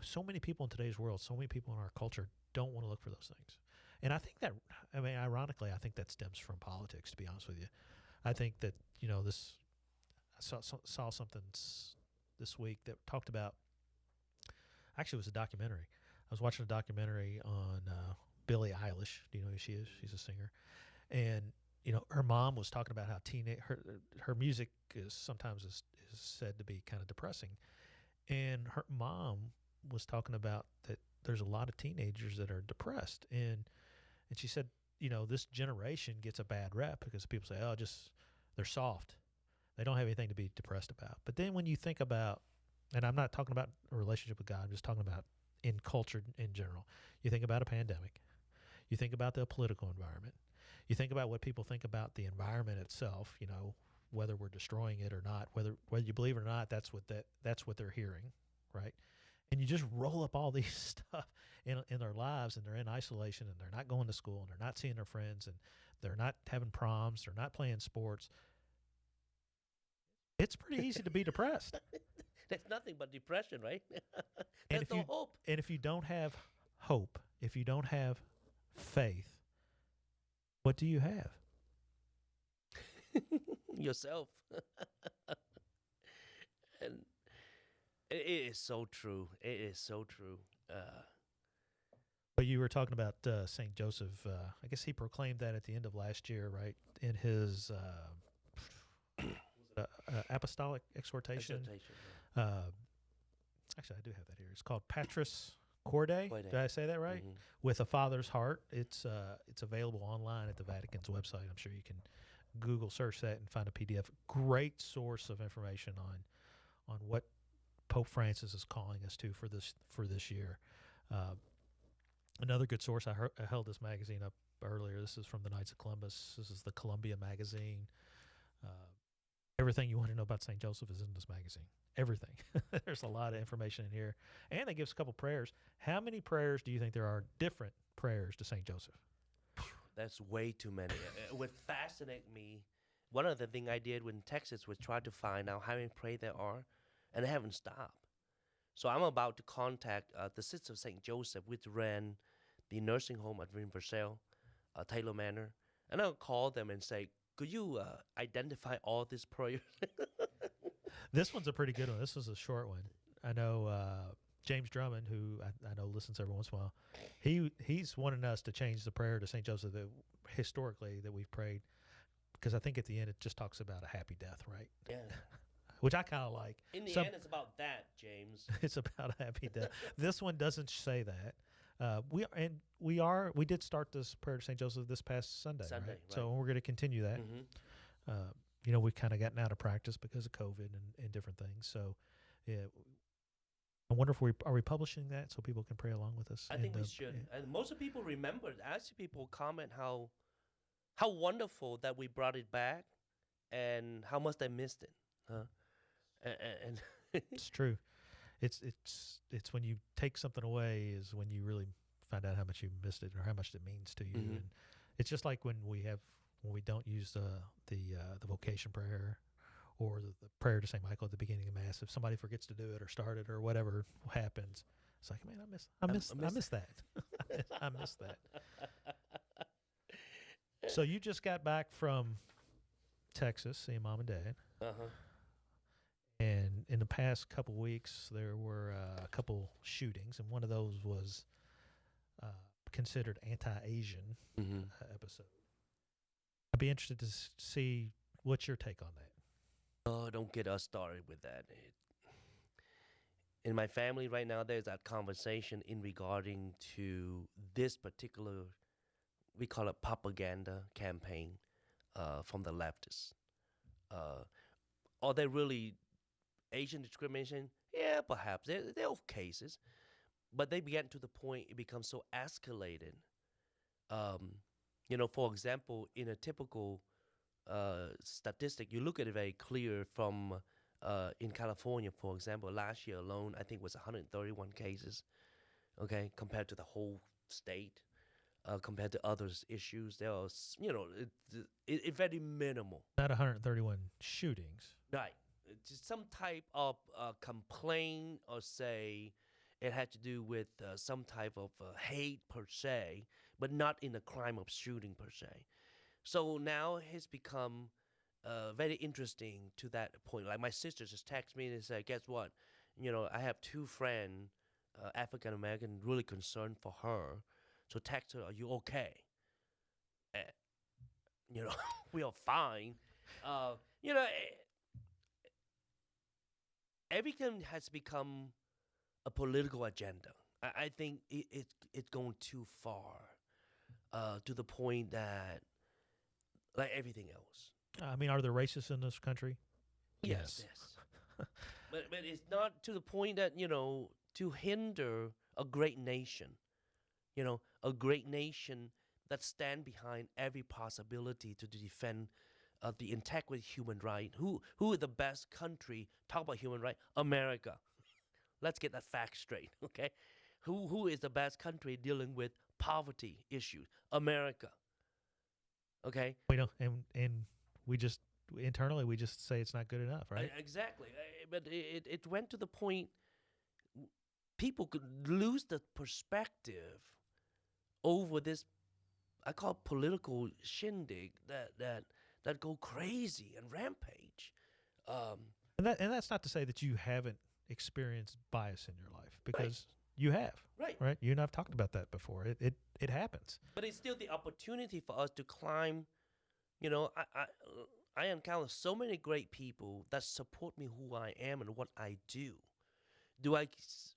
so many people in today's world, so many people in our culture don't want to look for those things. And I think that, ironically, I think that stems from politics, to be honest with you. I think that, I saw something this week that talked about, actually it was a documentary. I was watching a documentary on Billie Eilish. Do you know who she is? She's a singer. And, her mom was talking about how her music is sometimes is said to be kind of depressing. And her mom was talking about that there's a lot of teenagers that are depressed. And she said, this generation gets a bad rep because people say, oh, they're soft. They don't have anything to be depressed about. But then when you think about, and I'm not talking about a relationship with God, I'm just talking about in culture in general. You think about a pandemic. You think about the political environment. You think about what people think about the environment itself, whether we're destroying it or not, whether you believe it or not, that's what they're hearing, right? And you just roll up all these stuff in their lives, and they're in isolation, and they're not going to school, and they're not seeing their friends, and they're not having proms, they're not playing sports. It's pretty easy to be depressed. That's nothing but depression, right? And That's no hope. And if you don't have hope, if you don't have faith, what do you have? Yourself. And it is so true. It is so true. But you were talking about St. Joseph. I guess he proclaimed that at the end of last year, right? In his apostolic exhortation. Actually, I do have that here. It's called Patris, Corde. Did I say that right? Mm-hmm. With a Father's Heart. It's available online at the Vatican's website. I'm sure you can Google search that and find a PDF. Great source of information on what Pope Francis is calling us to for this year. Another good source. I held this magazine up earlier. This is from the Knights of Columbus. This is the Columbia magazine. Everything you want to know about St. Joseph is in this magazine. Everything. There's a lot of information in here. And it gives a couple prayers. How many prayers do you think there are, different prayers to St. Joseph? That's way too many. It would fascinate me. One of the things I did in Texas was try to find out how many prayers there are, and I haven't stopped. So I'm about to contact the Sisters of St. Joseph, which ran the nursing home at Versailles, tailor manner, and I'll call them and say, "Could you identify all these prayers?" This one's a pretty good one. This was a short one. I know James Drummond, who I know listens every once in a while. He's wanting us to change the prayer to St. Joseph that historically that we've prayed, because I think at the end it just talks about a happy death, right? Yeah. Which I kind of like. In the end, it's about that, James. It's about a happy death. This one doesn't say that. We did start this prayer to St. Joseph this past Sunday, right? So we're going to continue that. Mm-hmm. We've kind of gotten out of practice because of COVID and different things. So, yeah, I wonder if are we publishing that so people can pray along with us? I think we should. Yeah. And most of people remember it. I see people comment how wonderful that we brought it back, and how much they missed it. Huh? And it's true. It's when you take something away is when you really find out how much you missed it or how much it means to you. Mm-hmm. And it's just like when we don't use the vocation prayer or the prayer to St. Michael at the beginning of Mass. If somebody forgets to do it or start it or whatever happens, it's like, man, I miss that. I miss that. So you just got back from Texas, seeing Mom and Dad. Uh-huh. And in the past couple weeks, there were a couple shootings, and one of those was considered anti-Asian episode. I'd be interested to see what's your take on that. Oh, don't get us started with that. In my family right now, there's that conversation in regarding to this particular, we call it propaganda campaign from the leftists. Are they really Asian discrimination? Yeah, perhaps. There are cases. But they began to the point it becomes so escalated. For example, in a typical statistic, you look at it very clear from in California, for example, last year alone, I think it was 131 cases, okay, compared to the whole state, compared to others issues. There was, it's very minimal. Not 131 shootings. Right. Just some type of complaint, or say it had to do with some type of hate per se, but not in the crime of shooting per se. So now it's become very interesting to that point. Like my sister just texted me and said, guess what? I have two friends, African-American, really concerned for her. So text her, are you okay? We are fine. Everything has become a political agenda. I think it's going too far to the point that, like everything else. I mean, are there racists in this country? Yes. but it's not to the point that, to hinder a great nation. A great nation that stand behind every possibility to defend the integrity of human right. Who is the best country? Talk about human right. America. Let's get that fact straight, okay? Who is the best country dealing with poverty issues? America. Okay? We don't, and we just internally we just say it's not good enough, right? Exactly. But it went to the point people could lose the perspective over this, I call it political shindig that go crazy and rampage. And that's not to say that you haven't experienced bias in your life, because you have. Right. You and I've talked about that before. It happens. But it's still the opportunity for us to climb. I encounter so many great people that support me who I am and what I do. Do I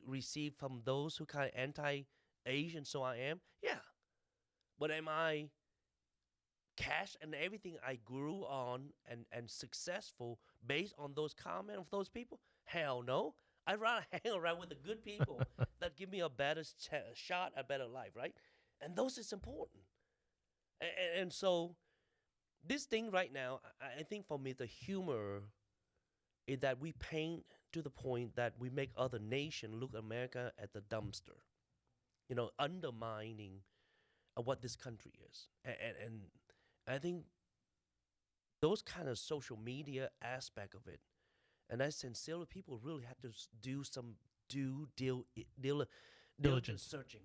receive from those who kind of anti-Asian, so I am? Yeah. But am I cash and everything I grew on and successful based on those comments of those people? Hell no. I'd rather hang around with the good people that give me a better shot, a better life, right? And those is important. And so this thing right now, I think for me, the humor is that we paint to the point that we make other nations look America at the dumpster, undermining what this country is. And I think those kind of social media aspect of it, and I sincerely, people really have to do some diligent searching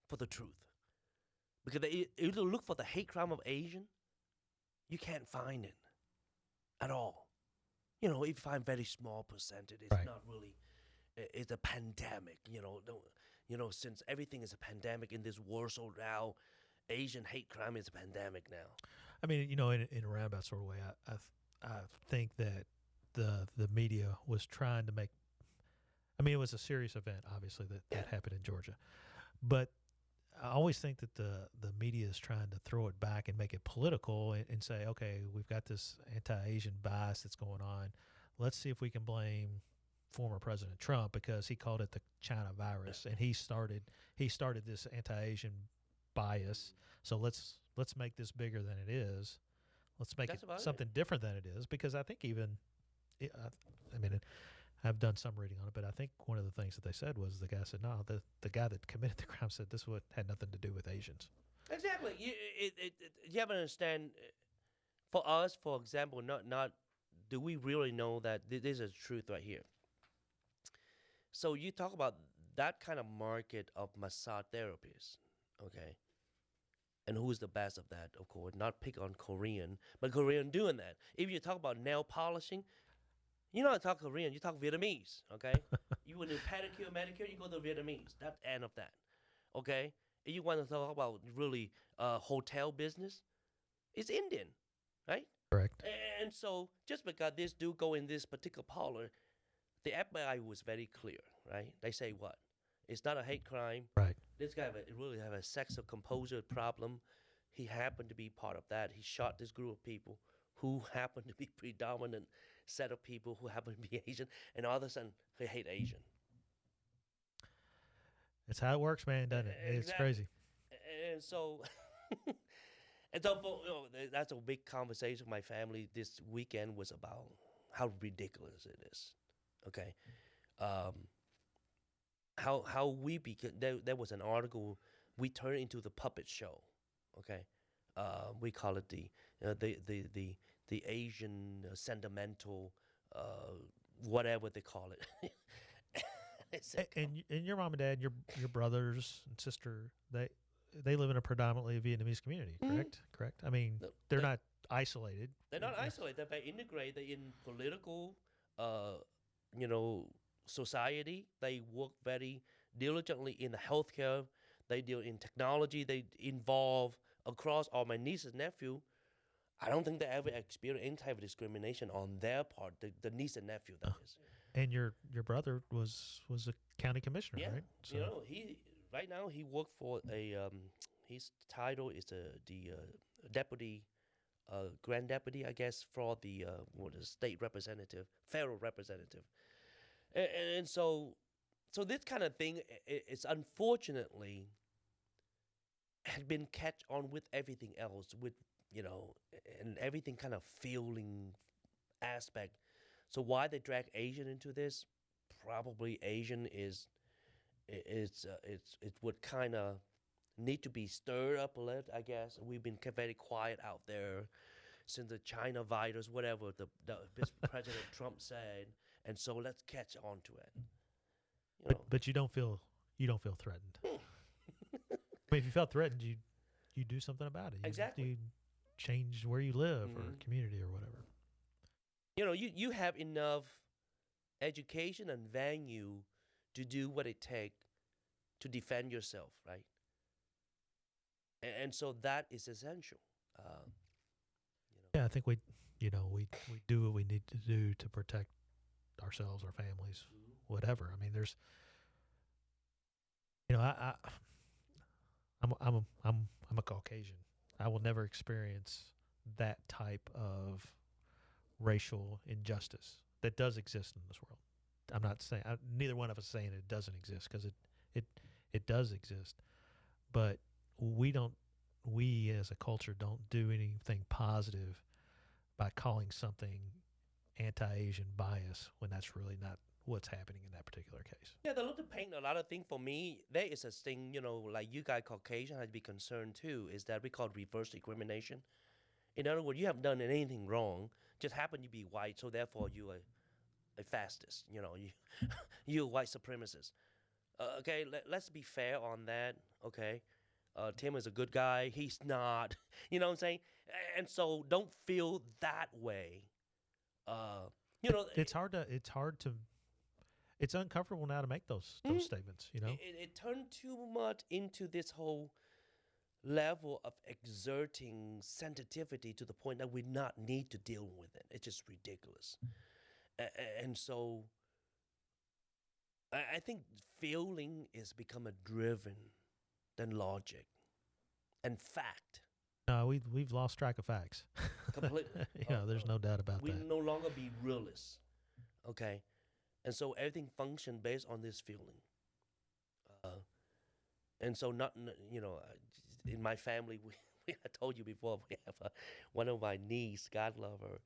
for the truth. Because you look for the hate crime of Asian, you can't find it at all. You know, if you find very small percentage, it's not really. It's a pandemic. Since everything is a pandemic in this world, so now Asian hate crime is a pandemic now. I mean, in a roundabout sort of way, I think that the media was trying to make. I mean, it was a serious event, obviously, that happened in Georgia, but I always think that the media is trying to throw it back and make it political and say, okay, we've got this anti-Asian bias that's going on. Let's see if we can blame former President Trump because he called it the China virus and he started this anti-Asian bias. So let's make this bigger than it is. Let's make something different than it is, because I think I've done some reading on it, but I think one of the things that they said was the guy said, no, the guy that committed the crime said this had nothing to do with Asians. Exactly. You have to understand, for us, for example, not do we really know that this is the truth right here. So you talk about that kind of market of massage therapists, okay? And who's the best of that, of course? Not pick on Korean, but Korean doing that. If you talk about nail polishing, you don't talk Korean, you talk Vietnamese, okay? You want to pedicure, manicure, you go to Vietnamese. That's the end of that, okay? If you want to talk about really hotel business, it's Indian, right? Correct. And so just because this dude go in this particular parlor, the FBI was very clear, right? They say what? It's not a hate crime. Right. This guy really have a sex of composure problem. He happened to be part of that. He shot this group of people who happened to be predominant set of people who happen to be Asian, and all of a sudden they hate Asian. It's how it works, man, doesn't it? It's crazy. And so, that's a big conversation with my family this weekend was about how ridiculous it is. Okay, how we became. There was an article we turned into the puppet show. Okay, we call it the Asian sentimental, whatever they call it. And your mom and dad, your brothers and sister, they live in a predominantly Vietnamese community, correct? Mm-hmm. Correct. I mean, they're not isolated. They're not isolated. They're very integrated in political, society. They work very diligently in the healthcare. They deal in technology. They involve across all my nieces and nephew. I don't think they ever experienced any type of discrimination on their part, the niece and nephew, that is. And your brother was a county commissioner, right? So. He right now he worked for his title is the deputy, grand deputy, I guess, for the state representative, federal representative, and so this kind of thing is unfortunately had been catch on with everything else, with and everything kind of feeling aspect. So why they drag Asian into this? Probably Asian is it would kind of need to be stirred up a little, I guess. We've been very quiet out there since the China virus, whatever the President Trump said, and so let's catch on to it. But you don't feel threatened. I mean, if you felt threatened, you do something about it. Exactly. You change where you live or community or whatever. You have enough education and venue to do what it takes to defend yourself, right? And so that is essential. Yeah, I think we do what we need to do to protect ourselves, our families, whatever. I mean, there's, I'm a Caucasian. I will never experience that type of racial injustice that does exist in this world. I'm not saying neither one of us saying it doesn't exist, because it does exist, but we as a culture don't do anything positive by calling something anti-Asian bias when that's really not what's happening in that particular case. Yeah, they look to paint a lot of things. For me, there is a thing, like you guys Caucasian have to be concerned too, is that we call reverse discrimination. In other words, you haven't done anything wrong, just happen to be white, so therefore you are a fascist, you're a white supremacist. Okay, let's be fair on that, okay? Tim is a good guy. He's not. You know what I'm saying? And so don't feel that way. You know, It's hard to. It's uncomfortable now to make those statements. You know. it turned too much into this whole level of exerting sensitivity to the point that we not need to deal with it. It's just ridiculous. And so I think feeling is become a driven than logic and fact. No, we've lost track of facts. Completely. There's no doubt about we that. no longer be realists. Okay. And so everything functions based on this feeling. And so in my family, I told you before, we have one of my niece, God love her,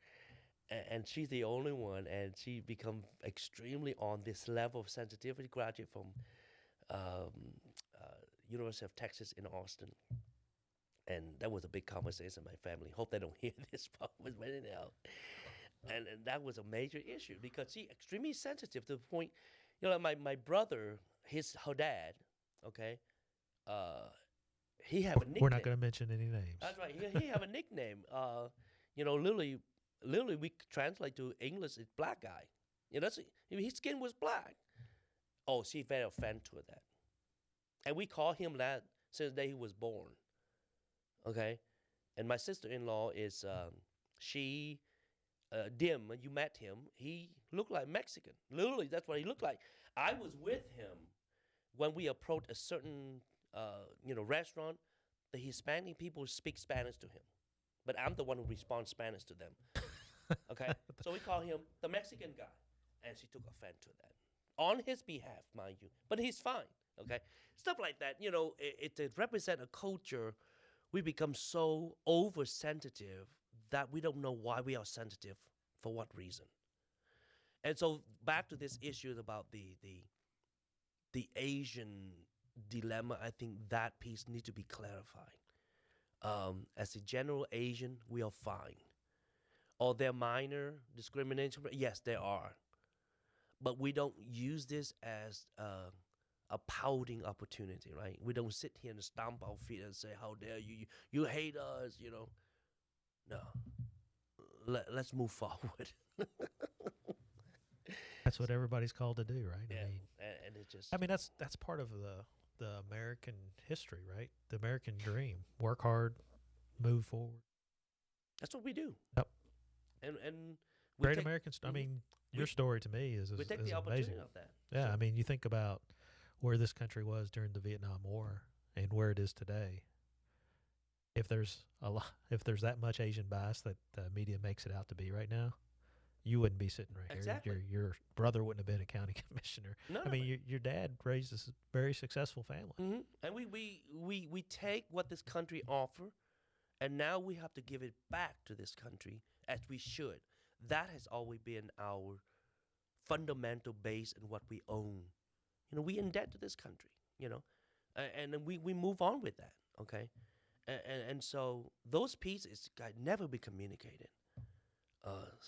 and she's the only one, and she become extremely on this level of sensitivity, graduate from University of Texas in Austin. And that was a big conversation in my family. Hope they don't hear this part, but anyhow. And that was a major issue because she extremely sensitive to the point, my brother, her dad, okay, he have a nickname. We're not going to mention any names. That's right. He have a nickname. Literally, we translate to English is black guy. His skin was black. Oh, she very offended to that, and we call him that since the day he was born. Okay, and my sister-in-law is Dim. When you met him, he looked like Mexican. Literally, that's what he looked like. I was with him when we approached a certain restaurant. The Hispanic people speak Spanish to him, but I'm the one who responds Spanish to them. Okay, so we call him the Mexican guy, and she took offense to that on his behalf, mind you. But he's fine. Okay, stuff like that. It represents a culture. We become so oversensitive that we don't know why we are sensitive, for what reason. And so back to this issue about the Asian dilemma, I think that piece needs to be clarified. As a general Asian, we are fine. Are there minor discrimination? Yes, there are. But we don't use this as a pouting opportunity, right? We don't sit here and stomp our feet and say, how dare you, you hate us, No. Let's move forward. That's what everybody's called to do, right? Yeah, and it just... that's part of the American history, right? The American dream. Work hard, move forward. That's what we do. Yep. And Great American your story to me is we take is the opportunity amazing. of that. Yeah, So, you think about where this country was during the Vietnam War and where it is today. If there's that much Asian bias that the media makes it out to be right now, you wouldn't be sitting right Exactly. here. Your brother wouldn't have been a county commissioner. No, your dad raised this very successful family. Mm-hmm. And we take what this country offer, and now we have to give it back to this country as we should. That has always been our fundamental base in what we own. We in debt to this country, and then we move on with that, okay? And so those pieces can never be communicated.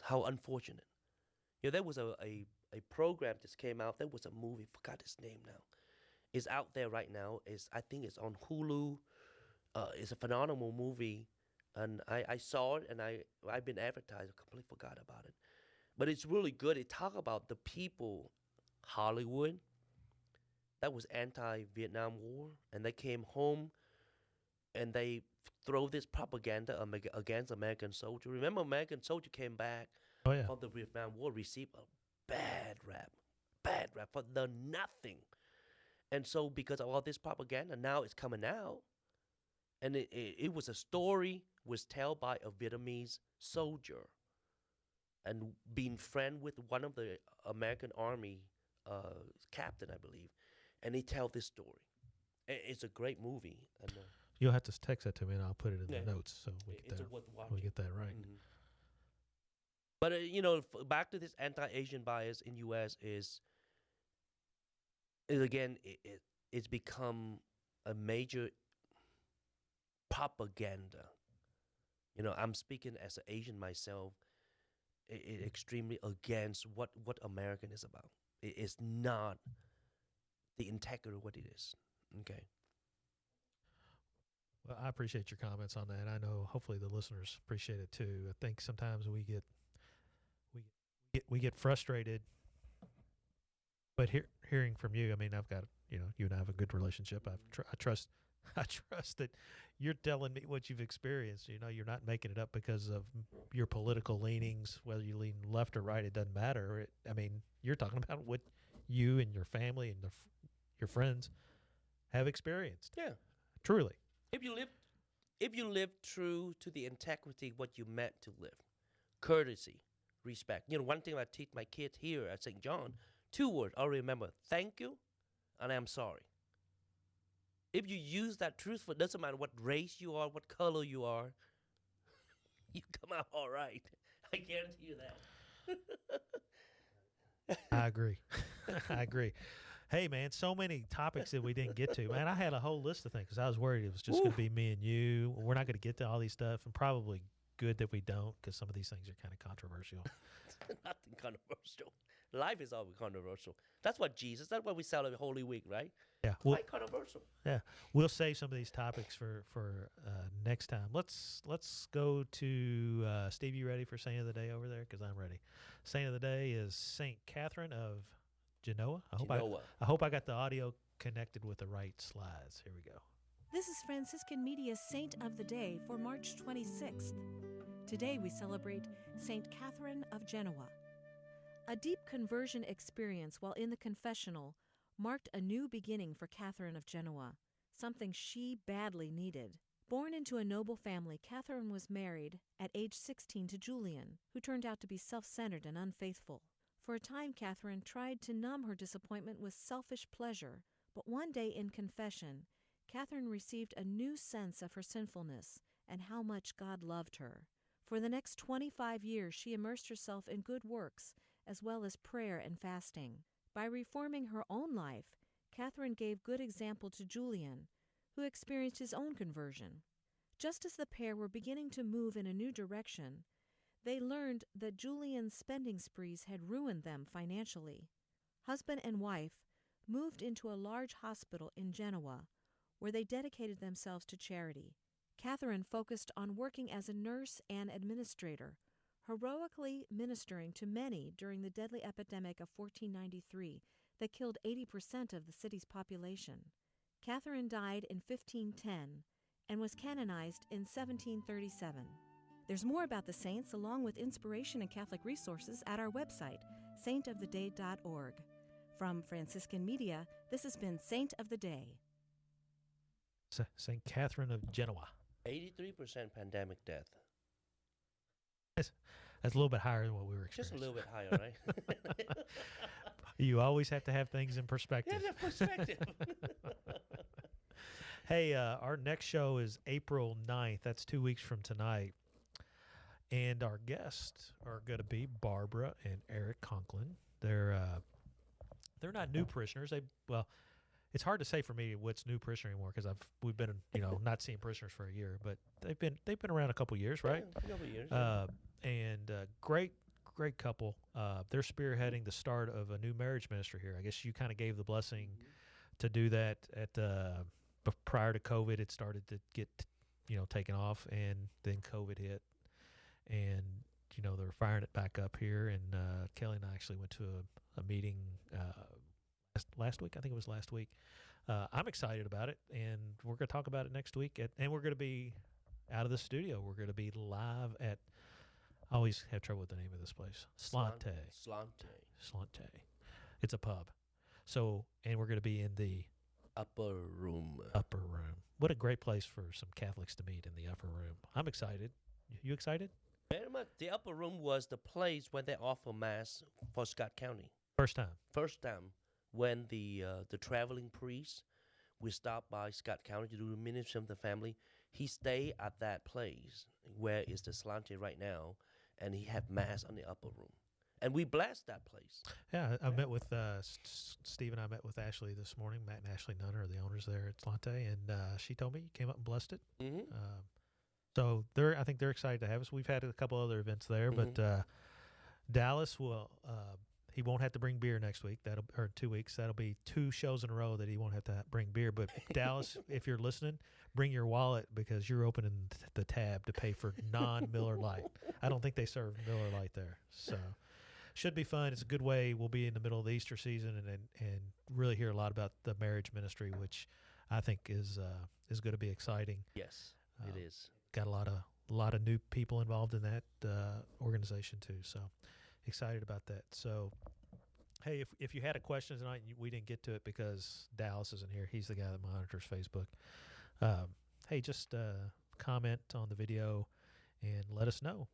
How unfortunate. There was a program that came out. There was a movie, forgot its name now. It's out there right now. I think it's on Hulu. It's a phenomenal movie. And I saw it, and I've been advertised. I completely forgot about it. But it's really good. It talk about the people, Hollywood, that was anti-Vietnam War, and they came home, and they throw this propaganda against American soldier. Remember, American soldier came back from the Vietnam War, received a bad rap for the nothing. And so because of all this propaganda, now it's coming out. And it was a story was told by a Vietnamese soldier and being friend with one of the American Army captain, I believe. And he tell this story. It's a great movie. And you'll have to text that to me, and I'll put it in the notes so we get that right. Mm-hmm. But back to this anti-Asian bias in U.S. is again it's become a major propaganda. I'm speaking as an Asian myself. It extremely against what American is about. It is not the integrity of what it is. Okay. I appreciate your comments on that. I know hopefully the listeners appreciate it too. I think sometimes we get frustrated, but hearing from you, I mean, I've got, you and I have a good relationship. I trust I trust that you're telling me what you've experienced. You're not making it up because of your political leanings, whether you lean left or right, it doesn't matter. I mean, you're talking about what you and your family and your friends have experienced. Yeah. Truly. If you live true to the integrity what you meant to live, courtesy, respect. One thing I teach my kids here at St. John, 2 words I'll remember: thank you and I'm sorry. If you use that truthful, it doesn't matter what race you are, what color you are, you come out all right. I guarantee you that. I agree. I agree. Hey, man, so many topics that we didn't get to. Man, I had a whole list of things because I was worried it was just going to be me and you. We're not going to get to all these stuff, and probably good that we don't because some of these things are kind of controversial. Nothing controversial. Life is always controversial. That's why we celebrate Holy Week, right? Yeah. Quite controversial. Yeah. We'll save some of these topics for next time. Let's go to Steve. You ready for Saint of the Day over there? Because I'm ready. Saint of the Day is Saint Catherine of Genoa. I hope I got the audio connected with the right slides. Here we go. This is Franciscan Media's Saint of the Day for March 26th. Today we celebrate Saint Catherine of Genoa. A deep conversion experience while in the confessional marked a new beginning for Catherine of Genoa, something she badly needed. Born into a noble family, Catherine was married at age 16 to Julian, who turned out to be self-centered and unfaithful. For a time, Catherine tried to numb her disappointment with selfish pleasure, but one day in confession, Catherine received a new sense of her sinfulness and how much God loved her. For the next 25 years, she immersed herself in good works, as well as prayer and fasting. By reforming her own life, Catherine gave good example to Julian, who experienced his own conversion. Just as the pair were beginning to move in a new direction, they learned that Julian's spending sprees had ruined them financially. Husband and wife moved into a large hospital in Genoa, where they dedicated themselves to charity. Catherine focused on working as a nurse and administrator, heroically ministering to many during the deadly epidemic of 1493 that killed 80% of the city's population. Catherine died in 1510 and was canonized in 1737. There's more about the saints along with inspiration and Catholic resources at our website, saintoftheday.org. From Franciscan Media, this has been Saint of the Day. St. Catherine of Genoa. 83% pandemic death. That's a little bit higher than what we were experiencing. Just a little bit higher, right? You always have to have things in perspective. Yeah, perspective. Hey, our next show is April 9th. That's 2 weeks from tonight. And our guests are going to be Barbara and Eric Conklin. They're not new parishioners. It's hard to say for me what's new parishioner anymore because we've been not seeing parishioners for a year, but they've been around a couple years, right? Yeah, a couple years. And great couple. They're spearheading the start of a new marriage ministry here. I guess you kind of gave the blessing to do that prior to COVID. It started to get taken off, and then COVID hit, and they're firing it back up here. And Kelly and I actually went to a meeting last week. I think it was last week. I'm excited about it, and we're going to talk about it next week. And we're going to be out of the studio. We're going to be live at. I always have trouble with the name of this place. Slante. It's a pub. So, and we're going to be in the upper room. What a great place for some Catholics to meet, in the upper room. I'm excited. You excited? Very much. The upper room was the place where they offer mass for Scott County. First time. When the traveling priest would stop by Scott County to do the ministry of the family, he stayed at that place where is the Slante right now, and he had mass on the upper room. And we blessed that place. Yeah, I met with Steve, and I met with Ashley this morning. Matt and Ashley Nunner are the owners there at Slante, and she told me you came up and blessed it. Mm-hmm. So I think they're excited to have us. We've had a couple other events there, but Dallas will He won't have to bring beer next week. Or 2 weeks. That'll be 2 shows in a row that he won't have to bring beer. But Dallas, if you're listening, bring your wallet because you're opening the tab to pay for non-Miller Lite. I don't think they serve Miller Lite there. So should be fun. It's a good way. We'll be in the middle of the Easter season and really hear a lot about the marriage ministry, which I think is going to be exciting. Yes, it is. Got a lot of new people involved in that organization too. So excited about that. So, hey, if you had a question tonight and we didn't get to it because Dallas isn't here, he's the guy that monitors Facebook. Hey, just comment on the video and let us know.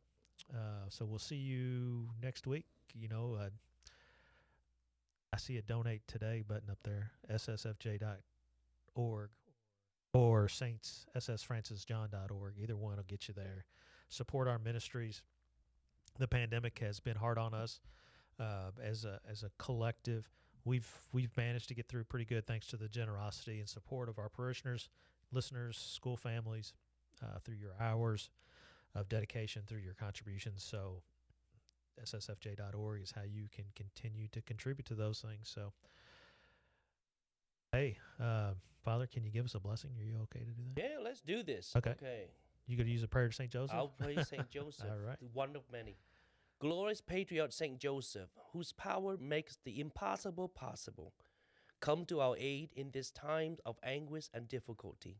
So we'll see you next week. I see a donate today button up there, ssfj.org or saintsssfrancisjohn.org. Either one will get you there. Support our ministries. The pandemic has been hard on us as a collective. We've managed to get through pretty good thanks to the generosity and support of our parishioners, listeners, school families, through your hours of dedication, through your contributions. So ssfj.org is how you can continue to contribute to those things. So, hey, Father, can you give us a blessing? Are you okay to do that? Yeah, let's do this. Okay. You going to use a prayer to St. Joseph? I'll pray St. Joseph, All right. the one of many. Glorious Patriarch St. Joseph, whose power makes the impossible possible, come to our aid in this time of anguish and difficulty.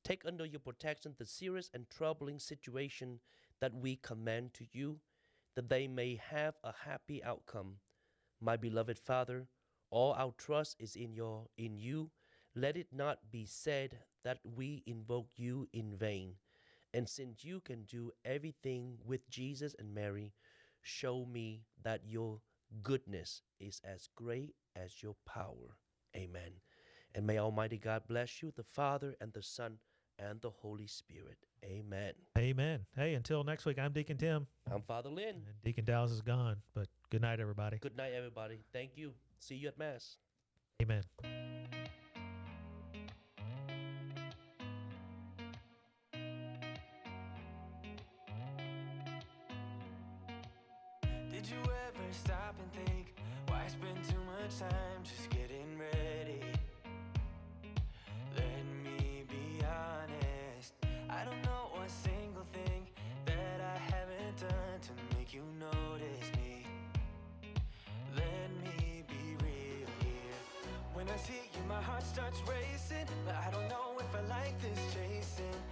Take under your protection the serious and troubling situation that we commend to you, that they may have a happy outcome. My beloved Father, all our trust is in you. Let it not be said that we invoke you in vain. And since you can do everything with Jesus and Mary, show me that your goodness is as great as your power. Amen. And may Almighty God bless you, the Father and the Son and the Holy Spirit. Amen. Amen. Hey, until next week, I'm Deacon Tim. I'm Father Lynn. And Deacon Dallas is gone, but good night, everybody. Good night, everybody. Thank you. See you at Mass. Amen. Did you ever stop and think, why spend too much time just getting ready? Let me be honest, I don't know one single thing that I haven't done to make you notice me. Let me be real here. When I see you, my heart starts racing, but I don't know if I like this chasing.